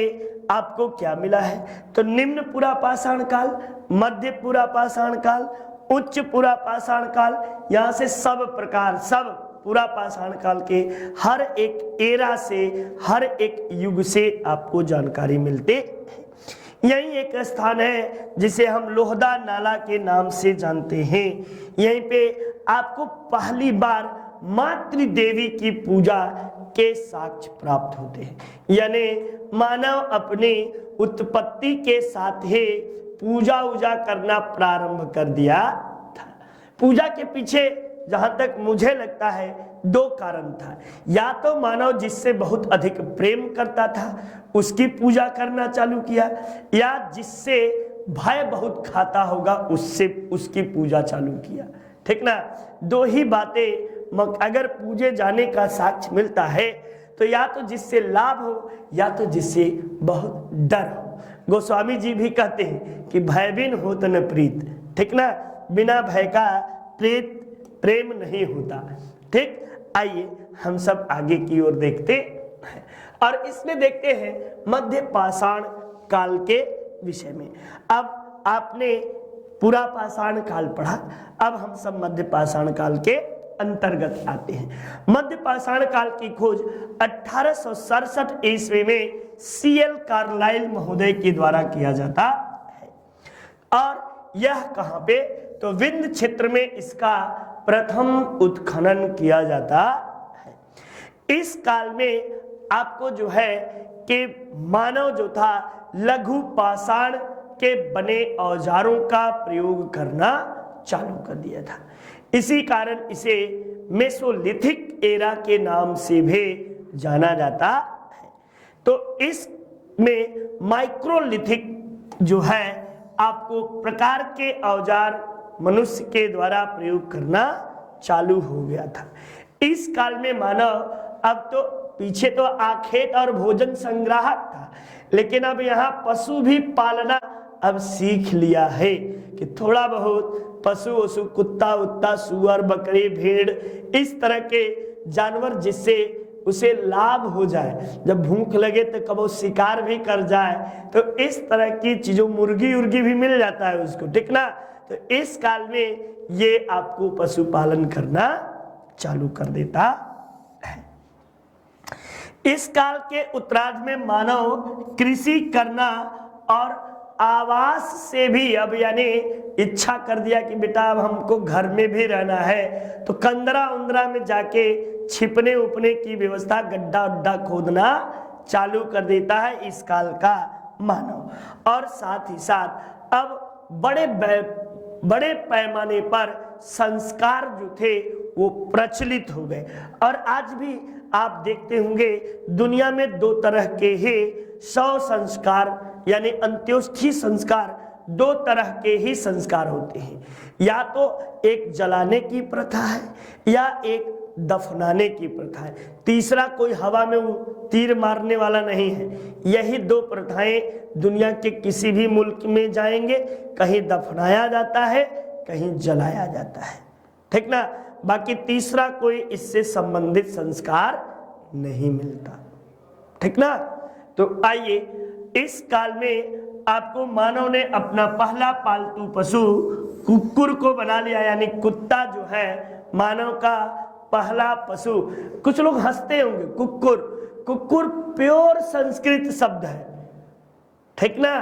आपको क्या मिला है, तो निम्न पुरा पाषाण काल, मध्य पुरा पाषाण काल, उच्च पुरा पाषाण काल, यहाँ से सब प्रकार, सब पुरा पाषाण काल के हर एक एरा से, हर एक युग से आपको जानकारी मिलते है। यही एक स्थान है जिसे हम लोहदा नाला के नाम से जानते हैं। यहीं पे आपको पहली बार मातृ देवी की पूजा के साक्ष्य प्राप्त होते हैं, यानी मानव अपनी उत्पत्ति के साथ ही पूजा उजा करना प्रारंभ कर दिया था। पूजा के पीछे जहां तक मुझे लगता है दो कारण था, या तो मानव जिससे बहुत अधिक प्रेम करता था उसकी पूजा करना चालू किया, या जिससे भय बहुत खाता होगा उससे उसकी पूजा चालू किया, ठीक ना। दो ही बातें अगर पूजे जाने का साक्ष्य मिलता है, तो या तो जिससे लाभ हो या तो जिससे बहुत डर हो। गोस्वामी जी भी कहते हैं कि भयबिन होत न प्रीत, ठीक ना, बिना भय का प्रेम नहीं होता, ठीक। आइए हम सब आगे की ओर देखते हैं और इसमें देखते हैं मध्य पाषाण काल के विषय में। अब आपने पूरा पाषाण काल पढ़ा, अब हम सब मध्य पाषाण काल के अंतर्गत आते हैं। मध्य पाषाण काल की खोज 1867 ईस्वी में सीएल कार्लाइल महोदय के द्वारा किया जाता है। और यह कहां पे, तो विंध्य क्षेत्र में इसका प्रथम उत्खनन किया जाता है। इस काल में आपको जो है कि मानव जो था लघु पाषाण के बने औजारों का प्रयोग करना चालू कर दिया था। इसी कारण इसे मेसोलिथिक एरा के नाम से भी जाना जाता है। तो इसमें माइक्रोलिथिक जो है आपको प्रकार के औजार मनुष्य के द्वारा प्रयोग करना चालू हो गया था। इस काल में मानव, अब तो पीछे तो आखेट और भोजन संग्राहक था, लेकिन अब यहाँ पशु भी पालना अब सीख लिया है कि थोड़ा बहुत पशु वशु, कुत्ता उत्ता, सुअर, बकरी, भेड़, इस तरह के जानवर जिससे उसे लाभ हो जाए, जब भूख लगे तो कबो शिकार भी कर जाए, तो इस तरह की चीजों, मुर्गी उर्गी भी मिल जाता है उसको, ठीक ना। तो इस काल में ये आपको पशुपालन करना चालू कर देता है। इस काल के उत्तरार्ध में मानव कृषि करना और आवास से भी अब यानी इच्छा कर दिया कि बेटा अब हमको घर में भी रहना है, तो कंदरा उंदरा में जाके छिपने उपने की व्यवस्था, गड्ढा उड्ढा खोदना चालू कर देता है इस काल का मानव। और साथ ही साथ अब बड़े पैमाने पर संस्कार जो थे वो प्रचलित हो गए। और आज भी आप देखते होंगे दुनिया में दो तरह के ही शव संस्कार यानी अंत्योष्ठी संस्कार, दो तरह के ही संस्कार होते हैं। या तो एक जलाने की प्रथा है या एक दफनाने की प्रथा है, तीसरा कोई हवा में तीर मारने वाला नहीं है। यही दो प्रथाएं दुनिया के किसी भी मुल्क में जाएंगे, कहीं दफनाया जाता है, कहीं जलाया जाता है, ठीक ना। बाकी तीसरा कोई इससे संबंधित संस्कार नहीं मिलता, ठीक ना। तो आइए, इस काल में आपको मानव ने अपना पहला पालतू पशु कुक्कुर को बना लिया, यानी कुत्ता जो है मानव का पहला पशु। कुछ लोग हंसते होंगे, कुक्कुर प्योर संस्कृत शब्द है, ठीक ना,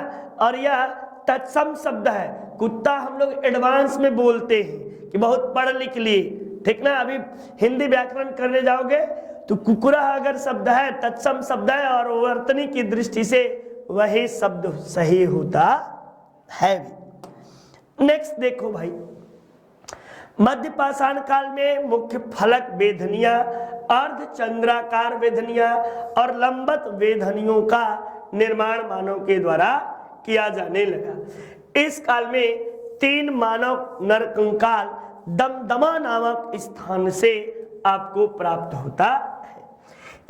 और यह तत्सम शब्द है। कुत्ता हम लोग एडवांस में बोलते हैं कि बहुत पढ़ लिख लिए, ठीक ना। अभी हिंदी व्याकरण करने जाओगे तो कुकुरा अगर शब्द है, तत्सम शब्द है, और वर्तनी की दृष्टि से वही शब्द सही होता है। नेक्स्ट देखो भाई, मध्य पाषाण काल में मुख्य फलक वेधनियां, अर्ध चंद्राकार वेधनियां और लंबत वेधनियों का निर्माण मानव के द्वारा किया जाने लगा। इस काल में 3 मानव नरकंकाल दमदमा नामक स्थान से आपको प्राप्त होता है।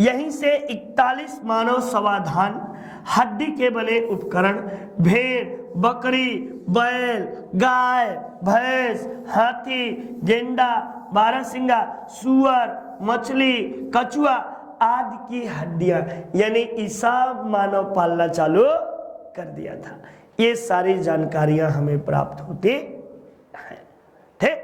यहीं से 41 मानव समाधान हड्डी के बने उपकरण भेड़, बकरी, बैल, गाय, भैंस, हाथी, गेंडा, बारहसिंगा, सुअर, मछली, कछुआ आदि की हड्डियां यानी ईसा मानव पालना चालू कर दिया था। ये सारी जानकारियां हमें प्राप्त होती हैं। ठीक,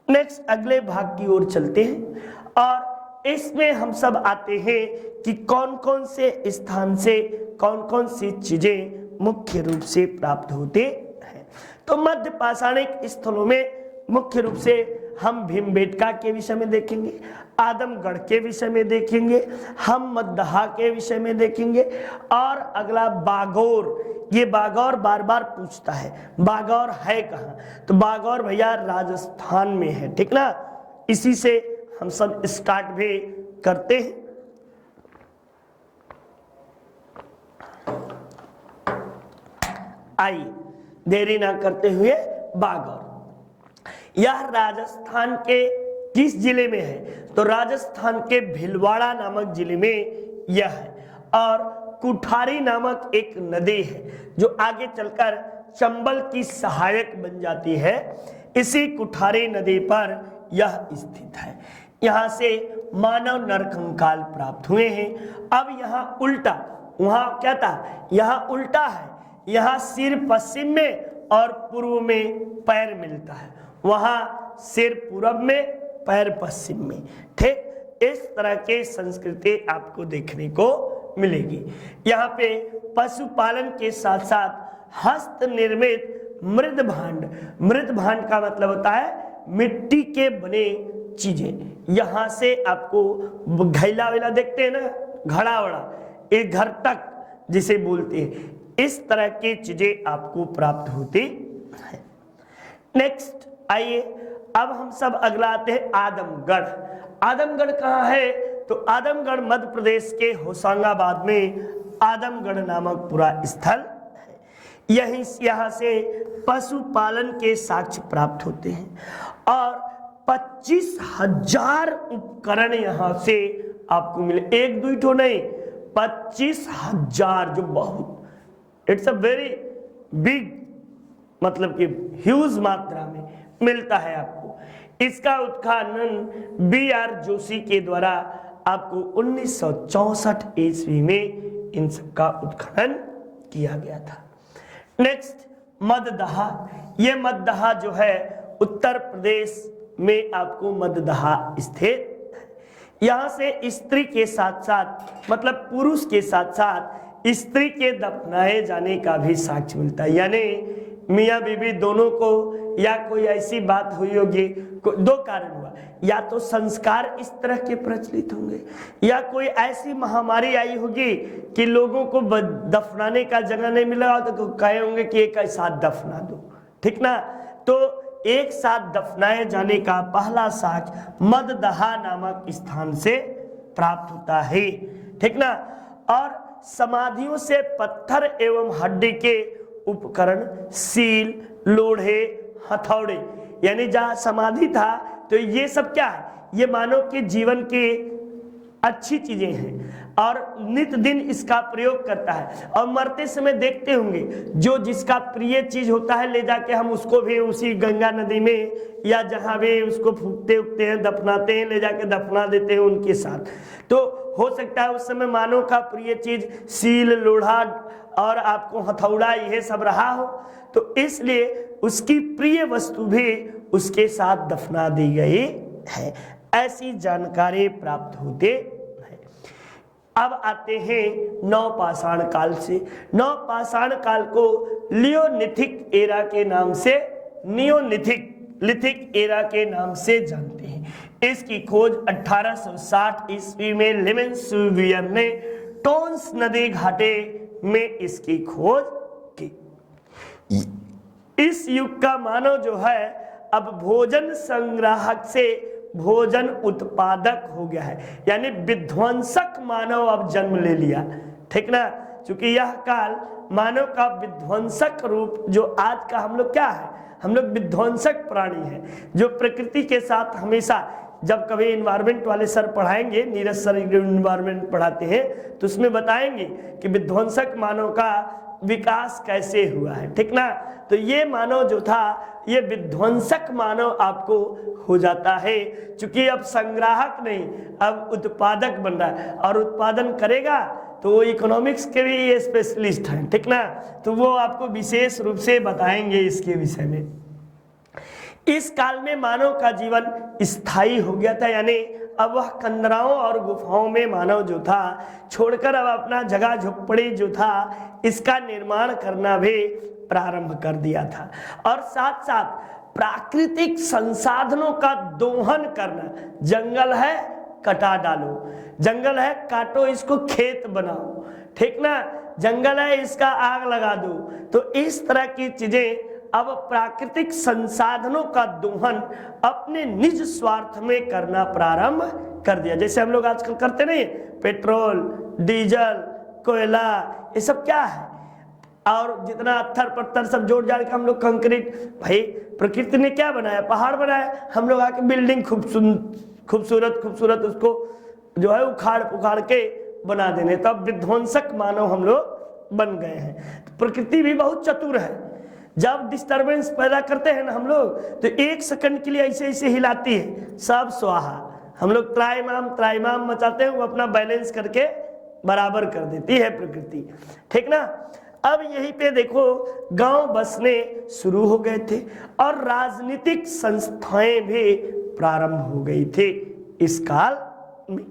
नेक्स्ट अगले भाग की ओर चलते हैं और इसमें हम सब आते हैं कि कौन कौन से स्थान से कौन कौन सी चीजें मुख्य रूप से प्राप्त होते हैं। तो मध्य पाषाणिक स्थलों में मुख्य रूप से हम भीमबेटका के विषय में देखेंगे, आदमगढ़ के विषय में देखेंगे, हम मद्दहा के विषय में देखेंगे और अगला बागौर। ये बागौर बार बार पूछता है बागौर है कहाँ, तो बागौर भैया राजस्थान में है। ठीक ना, इसी से हम सब स्टार्ट भी करते हैं। आइए देरी ना करते हुए बागौर, यह राजस्थान के किस जिले में है, तो राजस्थान के भीलवाड़ा नामक जिले में यह है। और कुठारी नामक एक नदी है जो आगे चलकर चंबल की सहायक बन जाती है। इसी कुठारी नदी पर यह स्थित है। यहाँ से मानव नरकंकाल प्राप्त हुए हैं। अब यहाँ उल्टा, वहां क्या था, यहाँ उल्टा है। यहाँ सिर पश्चिम में और पूर्व में पैर मिलता है, वहां सिर पूरब में पैर पश्चिम में। ठीक, इस तरह के संस्कृति आपको देखने को मिलेगी। यहाँ पे पशुपालन के साथ साथ हस्त निर्मित मृद भांड, मृद भांड का मतलब होता है मिट्टी के बने चीजें। यहाँ से आपको घैला वेला देखते हैं ना, घड़ा वड़ा, एक घर तक जिसे बोलते हैं, इस तरह की चीजें आपको प्राप्त होती है। नेक्स्ट आइए, अब हम सब अगला आते हैं आदमगढ़। आदमगढ़ कहाँ है, तो आदमगढ़ मध्य प्रदेश के होशंगाबाद में आदमगढ़ नामक पूरा स्थल है। यहीं यहाँ से पशुपालन के साक्ष्य प्राप्त होते हैं और 25,000 उपकरण यहाँ से आपको मिले। एक दो ठो नहीं, 25,000, जो बहुत, इट्स अ वेरी बिग, मतलब कि ह्यूज मात्रा में मिलता है आपको। इसका उत्खनन BR जोशी के द्वारा आपको 1964 ईस्वी में इन सब का उत्खनन किया गया था। नेक्स्ट मददहा, ये मददहा जो है उत्तर प्रदेश में आपको मददहा स्थित है। यहाँ से स्त्री के साथ साथ, मतलब पुरुष के साथ साथ स्त्री के दफनाए जाने का भी साक्ष्य मिलता है। यानी मियाँ बीबी दोनों को, या कोई ऐसी बात हुई होगी, दो कारण हुआ, या तो संस्कार इस तरह के प्रचलित होंगे, या कोई ऐसी महामारी आई होगी कि लोगों को दफनाने का जगह नहीं मिला, तो कहे होंगे कि एक साथ दफना दो। ठीक ना, तो एक साथ दफनाए जाने का पहला साक्ष्य मददहा नामक स्थान से प्राप्त होता है। ठीक ना, और समाधियों से पत्थर एवं हड्डी के उपकरण, सील, लोढ़े, हथौड़े, यानी जहां समाधि था तो ये सब क्या है, ये मानव के जीवन की अच्छी चीजें हैं और नित्य दिन इसका प्रयोग करता है। और मरते समय देखते होंगे, जो जिसका प्रिय चीज होता है ले जाके हम उसको भी उसी गंगा नदी में या जहां भी उसको फूकते उगते हैं, दफनाते हैं, ले जाके दफना देते हैं उनके साथ। तो हो सकता है उस समय मानव का प्रिय चीज सील, लोढ़ा और आपको हथौड़ा यह सब रहा हो, तो इसलिए उसकी प्रिय वस्तु भी उसके साथ दफना दी गई है। ऐसी जानकारी प्राप्त होते हैं। अब आते हैं नवपाषाण काल से। नवपाषाण काल को लियोलिथिक एरा के नाम से, लिथिक एरा के नाम से जानते हैं। इसकी खोज 1860 ईस्वी में लेमेंसुवियर ने टोन्स नदी घाटे में इसकी खोज की। इस युग का मानव जो है अब भोजन संग्राहक से भोजन उत्पादक हो गया है, यानी विध्वंसक मानव अब जन्म ले लिया। ठीक ना, क्योंकि यह काल मानव का विध्वंसक रूप, जो आज का हम लोग क्या है, हम लोग विध्वंसक प्राणी हैं, जो प्रकृति के साथ हमेशा, जब कभी इन्वायरमेंट वाले सर पढ़ाएंगे, नीरज सर इन्वायरमेंट पढ़ाते हैं, तो उसमें बताएंगे कि विध्वंसक मानव का विकास कैसे हुआ है। ठीक ना, तो ये मानव जो था, ये विध्वंसक मानव आपको हो जाता है, क्योंकि अब संग्राहक नहीं, अब उत्पादक बन रहा है, और उत्पादन करेगा तो वो इकोनॉमिक्स के भी ये स्पेशलिस्ट हैं। ठीक ना, तो वो आपको विशेष रूप से बताएंगे इसके विषय में। इस काल में मानव का जीवन स्थायी हो गया था, यानी अब वह कंदराओं और गुफाओं में मानव जो था छोड़कर अब अपना जगह झोपड़ी जो था इसका निर्माण करना भी प्रारंभ कर दिया था, और साथ साथ प्राकृतिक संसाधनों का दोहन करना। जंगल है कटा डालो, जंगल है काटो, इसको खेत बनाओ। ठीक ना, जंगल है इसका आग लगा दो। तो इस तरह की चीजें, अब प्राकृतिक संसाधनों का दोहन अपने निज स्वार्थ में करना प्रारंभ कर दिया। जैसे हम लोग आजकल करते नहीं, पेट्रोल, डीजल, कोयला, ये सब क्या है, और जितना अत्थर पत्थर सब जोड़ जाड़ के हम लोग कंक्रीट, भाई प्रकृति ने क्या बनाया, पहाड़ बनाया, हम लोग आके बिल्डिंग खूबसूरत खूबसूरत उसको जो है उखाड़ पुखाड़ के बना देने। तब विध्वंसक मानव हम लोग बन गए हैं। तो प्रकृति भी बहुत चतुर है, जब डिस्टरबेंस पैदा करते हैं ना हम लोग, तो 1 सेकंड के लिए ऐसे ऐसे हिलाती है, सब स्वाहा। हम लोग त्राइमाम मचाते हैं, वो अपना बैलेंस करके बराबर कर देती है प्रकृति। ठीक ना, अब यहीं पे देखो गांव बसने शुरू हो गए थे, और राजनीतिक संस्थाएं भी प्रारंभ हो गई थी इस काल में।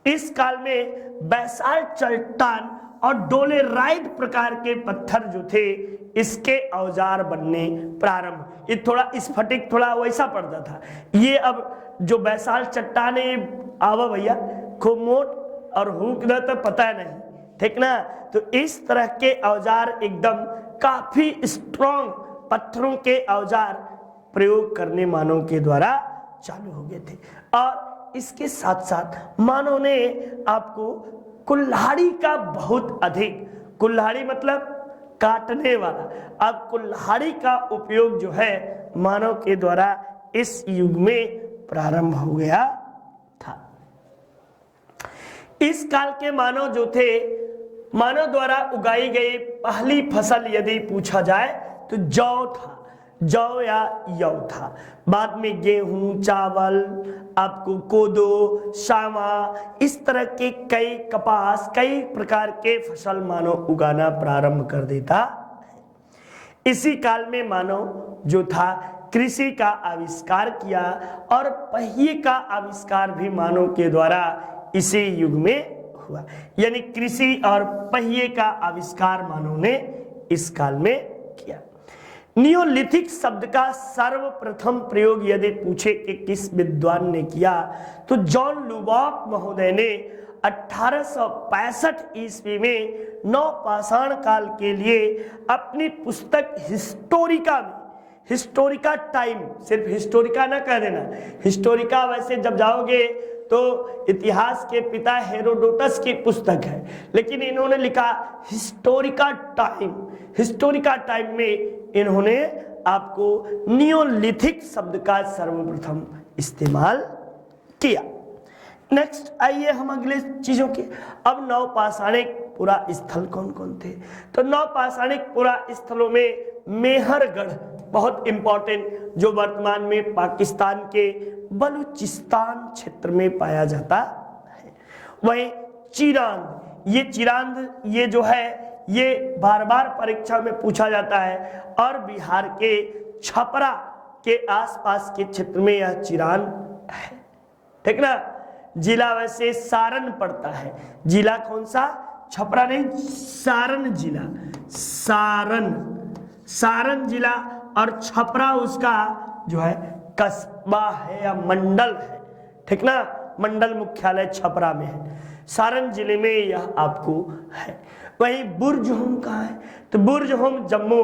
इस काल में बैसाल्ट चट्टान और डोलेराइट प्रकार के पत्थर जो थे, इसके औजार बनने प्रारंभ। ये थोड़ा स्फटिक थोड़ा वैसा पड़ता था, ये अब जो बैसाल्ट चट्टाने आवा भैया खूब मोट और हुक न तो पता है नहीं। ठीक ना, तो इस तरह के औजार एकदम काफी स्ट्रॉन्ग पत्थरों के औजार प्रयोग करने मानव के द्वारा चालू हो गए थे। और इसके साथ साथ मानव ने आपको कुल्हाड़ी का बहुत अधिक, कुल्हाड़ी मतलब काटने वाला, अब कुल्हाड़ी का उपयोग जो है मानव के द्वारा इस युग में प्रारंभ हो गया था। इस काल के मानव जो थे, मानव द्वारा उगाई गई पहली फसल यदि पूछा जाए तो जौ था, जौ या यौ था। बाद में गेहूं, चावल, आपको कोदो, शामा, इस तरह के कई कपास, कई प्रकार के फसल मानव उगाना प्रारंभ कर देता। इसी काल में मानव जो था कृषि का आविष्कार किया, और पहिए का आविष्कार भी मानव के द्वारा इसी युग में हुआ। यानी कृषि और पहिए का आविष्कार मानव ने इस काल में किया। नियोलिथिक शब्द का सर्वप्रथम प्रयोग यदि पूछे कि किस विद्वान ने किया, तो जॉन लुबॉक महोदय ने 1865 ईस्वी में नवपाषाण काल के लिए अपनी पुस्तक हिस्टोरिका में, हिस्टोरिका टाइम, सिर्फ हिस्टोरिका ना कह देना, हिस्टोरिका वैसे जब जाओगे तो इतिहास के पिता हेरोडोटस की पुस्तक है, लेकिन इन्होंने लिखा हिस्टोरिका टाइम। हिस्टोरिका टाइम में इन्होंने आपको नियोलिथिक शब्द का सर्वप्रथम इस्तेमाल किया। नेक्स्ट आइए हम अगले चीजों की। अब नवपाषाणिक पुरा स्थल कौन कौन थे, तो नवपाषाणिक पुरा स्थलों में मेहरगढ़ बहुत इंपॉर्टेंट, जो वर्तमान में पाकिस्तान के बलूचिस्तान क्षेत्र में पाया जाता है। वहीं चिरांद, ये चिरांद ये जो है ये बार बार परीक्षा में पूछा जाता है, और बिहार के छपरा के आसपास के क्षेत्र में यह चिरांद है। ठीक ना, जिला वैसे सारण पड़ता है, जिला कौन सा, छपरा नहीं, सारण जिला, सारण, सारण जिला, और छपरा उसका जो है कस्बा है या मंडल है। ठीक ना, मंडल मुख्यालय छपरा में है, सारण जिले में यह आपको है। वहीं बुर्ज होम कहाँ है, तो बुर्ज होम जम्मू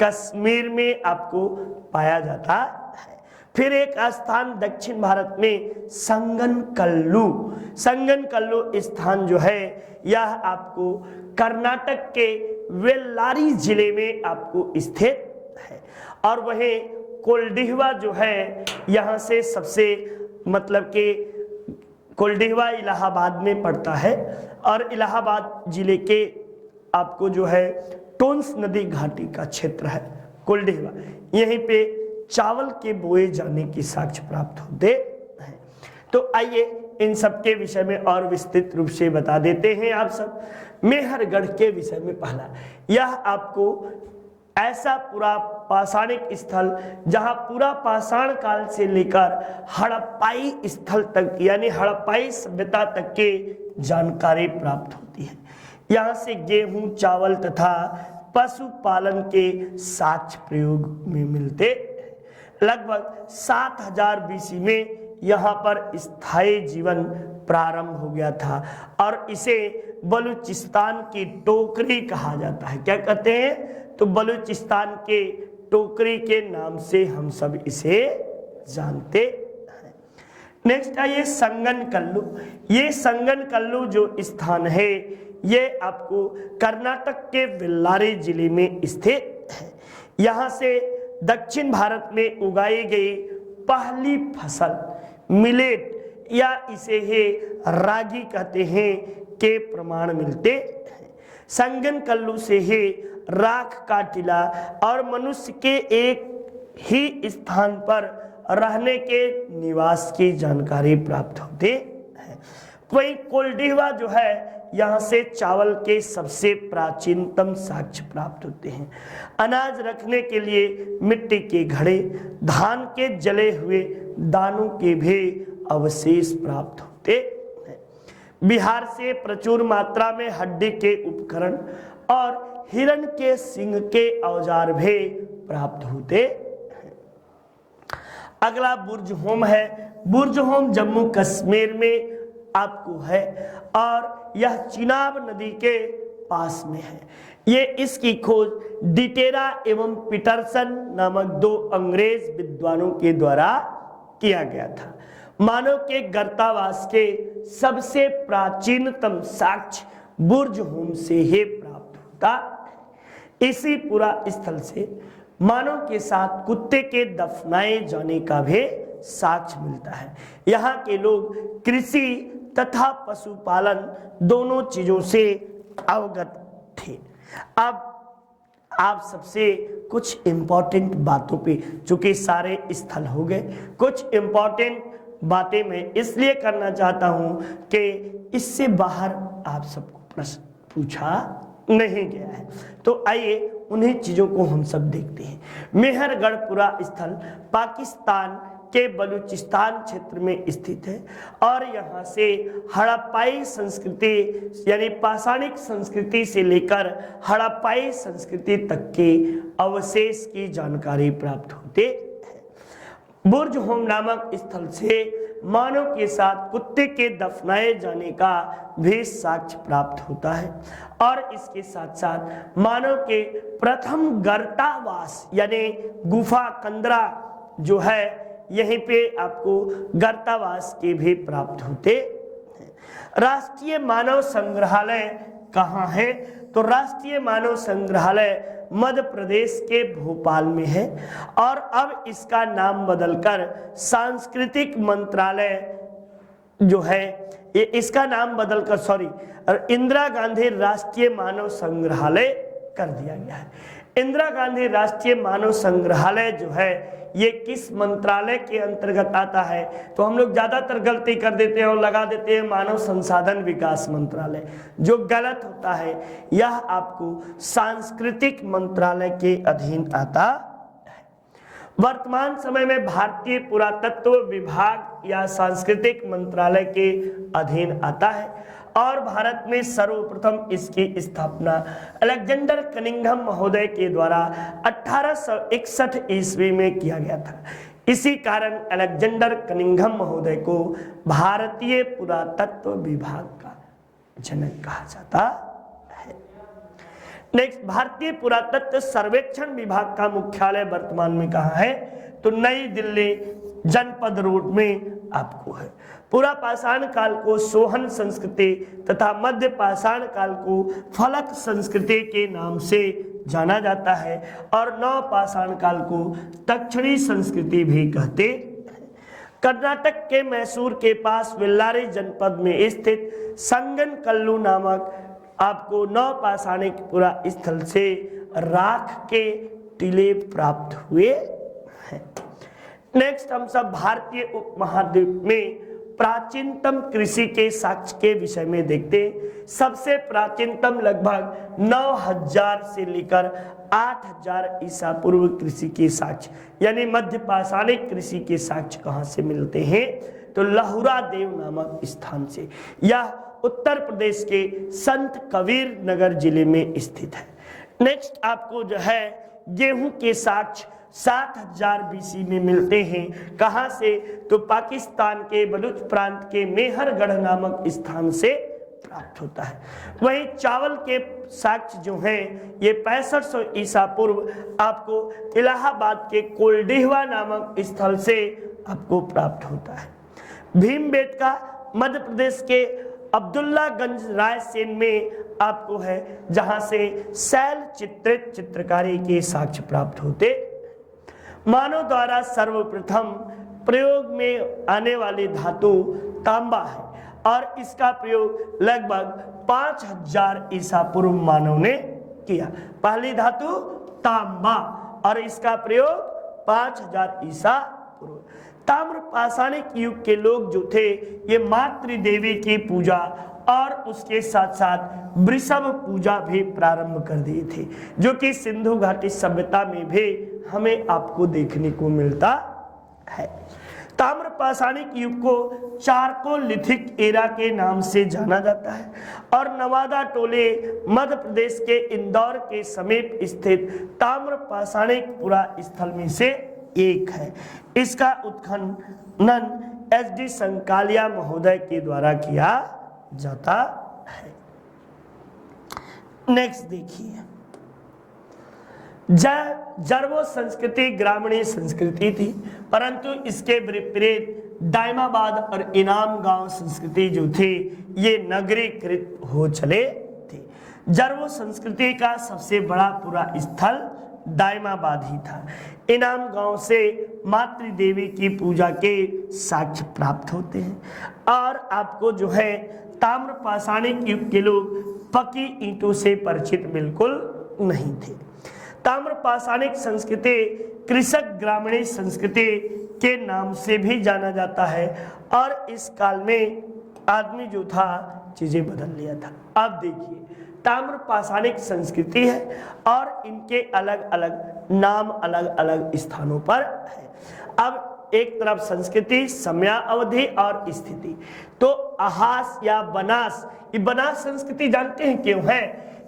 कश्मीर में आपको पाया जाता है। फिर एक स्थान दक्षिण भारत में संगनकल्लू। संगनकल्लू स्थान जो है यह आपको कर्नाटक के वेल्लारी जिले में आपको स्थित है। और वहीं कोल्डिहवा जो है यहाँ से सबसे मतलब कि कोल्डिहवा इलाहाबाद में पड़ता है और इलाहाबाद जिले के आपको जो है टोंस नदी घाटी का क्षेत्र है कोल्डिहवा। यहीं पे चावल के बोए जाने की साक्ष्य प्राप्त होते हैं। तो आइए इन सब के विषय में और विस्तृत रूप से बता देते हैं आप सब। मेहरगढ़ के विषय में पहला, यह आपको ऐसा पूरा पाषाणिक स्थल जहां पूरा पाषाण काल से लेकर हड़प्पाई स्थल तक यानी हड़प्पाई सभ्यता तक के जानकारी प्राप्त होती है। यहाँ से गेहूं, चावल तथा पशुपालन के साक्ष्य प्रयोग में मिलते। लगभग 7000 बीसी में यहाँ पर स्थायी जीवन प्रारंभ हो गया था और इसे बलूचिस्तान की टोकरी कहा जाता है। क्या कहते हैं? तो बलूचिस्तान के टोकरी के नाम से हम सब इसे जानते हैं। नेक्स्ट आइए संगनकल्लू। ये संगनकल्लू जो स्थान है ये आपको कर्नाटक के बेल्लारी जिले में स्थित है। यहाँ से दक्षिण भारत में उगाई गई पहली फसल मिलेट या इसे ही रागी कहते हैं के प्रमाण मिलते हैं। संगनकल्लू से ही राख का टीला और मनुष्य के एक ही स्थान पर रहने के निवास की जानकारी प्राप्त होते हैं। वही कोल्डिहवा जो है यहाँ से चावल के सबसे प्राचीनतम साक्ष्य प्राप्त होते हैं। अनाज रखने के लिए मिट्टी के घड़े, धान के जले हुए दानों के भी अवशेष प्राप्त होते हैं। बिहार से प्रचुर मात्रा में हड्डी के उपकरण और हिरण के सिंग के औजार भी प्राप्त होते हैं। अगला बुर्ज होम है। बुर्ज होम जम्मू कश्मीर में आपको है और यह चिनाब नदी के पास में है। ये इसकी खोज डिटेरा एवं पीटरसन नामक 2 अंग्रेज विद्वानों के द्वारा किया गया था। मानव के गर्तावास के सबसे प्राचीनतम साक्ष्य बुर्ज होम से ही प्राप्त होता है। इसी पूरा स्थल से मानव के साथ कुत्ते के दफनाए जाने का भी साक्ष्य मिलता है। यहाँ के लोग कृषि तथा पशुपालन दोनों चीजों से अवगत थे। अब आप सबसे कुछ इंपॉर्टेंट बातों पे, चूंकि सारे स्थल हो गए, कुछ इंपॉर्टेंट बातें मैं इसलिए करना चाहता हूं कि इससे बाहर आप सबको प्रश्न पूछा नहीं गया है। तो आइए उन्हीं चीजों को हम सब देखते हैं। मेहरगढ़पुरा स्थल पाकिस्तान के बलूचिस्तान क्षेत्र में स्थित है और यहाँ से हड़प्पाई संस्कृति यानी पाषाणिक संस्कृति से लेकर हड़प्पाई संस्कृति तक के अवशेष की जानकारी प्राप्त होते हैं। बुर्ज होम नामक स्थल से मानव के साथ कुत्ते के दफनाए जाने का भी साक्ष्य प्राप्त होता है और इसके साथ साथ मानव के प्रथम गर्तावास यानी गुफा कंदरा जो है यहीं पे आपको गर्तावास के भी प्राप्त होते हैं। राष्ट्रीय मानव संग्रहालय कहाँ है? तो राष्ट्रीय मानव संग्रहालय मध्य प्रदेश के भोपाल में है और अब इसका नाम बदलकर सांस्कृतिक मंत्रालय जो है ये इसका नाम बदलकर इंदिरा गांधी राष्ट्रीय मानव संग्रहालय कर दिया गया है। इंदिरा गांधी राष्ट्रीय मानव संग्रहालय जो है ये किस मंत्रालय के अंतर्गत आता है? तो हम लोग ज्यादातर गलती कर देते हैं और लगा देते हैं मानव संसाधन विकास मंत्रालय, जो गलत होता है। यह आपको सांस्कृतिक मंत्रालय के अधीन आता है। वर्तमान समय में भारतीय पुरातत्व विभाग या सांस्कृतिक मंत्रालय के अधीन आता है और भारत में सर्वप्रथम इसकी स्थापना अलेक्जेंडर कनिंघम महोदय के द्वारा 1861 ईस्वी में किया गया था। इसी कारण अलेक्जेंडर कनिंघम महोदय को भारतीय पुरातत्व विभाग का जनक कहा जाता है। नेक्स्ट, भारतीय पुरातत्व सर्वेक्षण विभाग का मुख्यालय वर्तमान में कहाँ है? तो नई दिल्ली जनपद रोड में आपको है। पूरा पाषाण काल को सोहन संस्कृति तथा मध्य पाषाण काल को फलक संस्कृति के नाम से जाना जाता है और नव पाषाण काल को दक्षिणी संस्कृति भी कहते हैं। कर्नाटक के मैसूर के पास बेल्लारी जनपद में स्थित संगन कल्लू नामक आपको नव पाषाणिक पुरा स्थल से राख के टीले प्राप्त हुए हैं। नेक्स्ट, हम सब भारतीय उपमहाद्वीप में प्राचीनतम कृषि के साक्ष्य के विषय में देखते हैं। सबसे प्राचीनतम लगभग 9000 से लेकर 8000 ईसा पूर्व कृषि के साक्ष्य यानी मध्य पाषाणिक कृषि के साक्ष्य कहाँ से मिलते हैं? तो लहुरा देव नामक स्थान से। यह उत्तर प्रदेश के संत कबीर नगर जिले में स्थित है। नेक्स्ट, आपको जो है गेहूं के साक्ष्य 7000 बीसी में मिलते हैं। कहां से? तो पाकिस्तान के बलूच प्रांत के मेहरगढ़ नामक स्थान से प्राप्त होता है। वहीं चावल के साक्ष्य जो हैं ये 6500 ईसा पूर्व आपको इलाहाबाद के कोलडीहवा नामक स्थल से आपको प्राप्त होता है। भीमबेटका मध्य प्रदेश के अब्दुल्लागंज रायसेन में आपको है, जहां से शैल चित्रित चित्रकारी के साक्ष्य प्राप्त होते। मानव द्वारा सर्वप्रथम प्रयोग में आने वाली धातु तांबा है और इसका प्रयोग लगभग 5000 ईसा पूर्व मानव ने किया। पहली धातु तांबा और इसका प्रयोग 5000 ईसा पूर्व। ताम्र पाषाणिक युग के लोग जो थे ये मातृदेवी की पूजा और उसके साथ साथ वृषभ पूजा भी प्रारंभ कर दिए थे, जो कि सिंधु घाटी सभ्यता में भी हमें आपको देखने को मिलता है। ताम्र पाषाणिक युग को चारकोलिथिक एरा के नाम से जाना जाता है और नवादा टोले मध्य प्रदेश के इंदौर के समीप स्थित ताम्र पाषाणिक पुरा स्थल में से एक है। इसका उत्खनन एस.डी. संकालिया महोदय के द्वारा किया जाता है। नेक्स्ट देखिए, जरवो संस्कृति ग्रामीण संस्कृति थी, परंतु इसके विपरीत दाइमाबाद और इनाम गांव संस्कृति जो थी ये नगरीकृत हो चले थे। जरवो संस्कृति का सबसे बड़ा पूरा स्थल दाइमाबाद ही था। इनाम गांव से मातृदेवी की पूजा के साक्ष्य प्राप्त होते हैं और आपको जो है ताम्र पाषाणिक युग के लोग पकी ईंटों से परिचित बिल्कुल नहीं थे। ताम्र पाषाणिक संस्कृति कृषक ग्रामीण संस्कृति के नाम से भी जाना जाता है और इस काल में आदमी जो था चीजें बदल लिया था। अब देखिए, ताम्र पाषाणिक संस्कृति है और इनके अलग अलग नाम अलग अलग स्थानों पर है। अब एक तरफ संस्कृति, समयावधि और स्थिति। तो अहास या बनास, ये बनास संस्कृति जानते हैं क्यों है?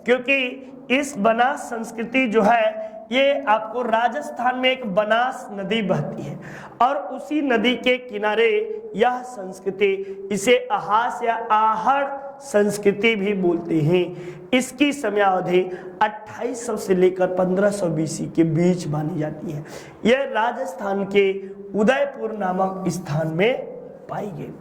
क्योंकि इस बनास संस्कृति जो है ये आपको राजस्थान में एक बनास नदी बहती है और उसी नदी के किनारे यह संस्कृति, इसे अहास या आहड़ संस्कृति भी बोलते हैं। इसकी समयावधि 2800 से लेकर 1500 बीसी के बीच मानी जाती है। यह राजस्थान के उदयपुर नामक स्थान में पाई गई।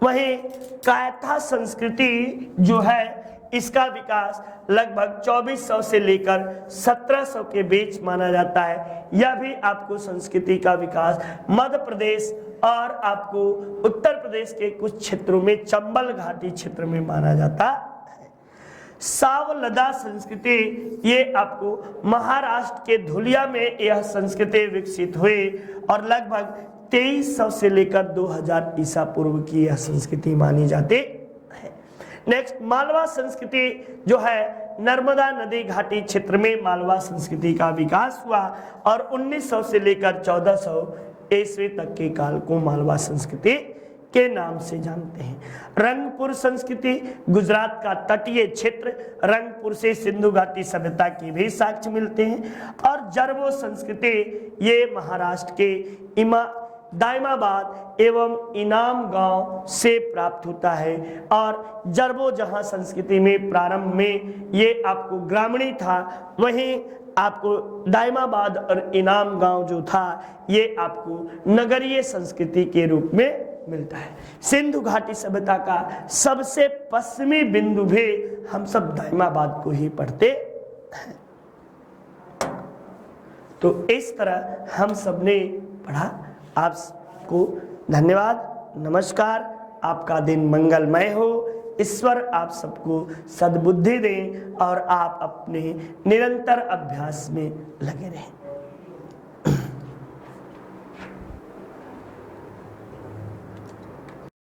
वहीं कायथा संस्कृति जो है इसका विकास लगभग 2400 से लेकर 1700 के बीच माना जाता है। यह भी आपको संस्कृति का विकास मध्य प्रदेश और आपको उत्तर प्रदेश के कुछ क्षेत्रों में चंबल घाटी क्षेत्र में माना जाता है। सावलदा संस्कृति, ये आपको महाराष्ट्र के धुलिया में यह संस्कृति विकसित हुई और लगभग 2300 से लेकर 2000 ईसा पूर्व की यह संस्कृति मानी जाती है। नेक्स्ट, मालवा संस्कृति जो है नर्मदा नदी घाटी क्षेत्र में मालवा संस्कृति का विकास हुआ और 1900 से लेकर 1400 ईस्वी तक के काल को मालवा संस्कृति के नाम से जानते हैं। रंगपुर संस्कृति गुजरात का तटीय क्षेत्र, रंगपुर से सिंधु घाटी सभ्यता के भी साक्ष्य मिलते हैं। और जरवो संस्कृति ये महाराष्ट्र के दायमाबाद एवं इनाम गांव से प्राप्त होता है। और जरबो जहां संस्कृति में प्रारंभ में ये आपको ग्रामीणी था, वहीं आपको दायमाबाद और इनाम गांव जो था ये आपको नगरीय संस्कृति के रूप में मिलता है। सिंधु घाटी सभ्यता का सबसे पश्चिमी बिंदु भी हम सब दायमाबाद को ही पढ़ते हैं। तो इस तरह हम सब ने पढ़ा। आपको धन्यवाद, नमस्कार। आपका दिन मंगलमय हो। ईश्वर आप सबको सद्बुद्धि दें और आप अपने निरंतर अभ्यास में लगे रहें।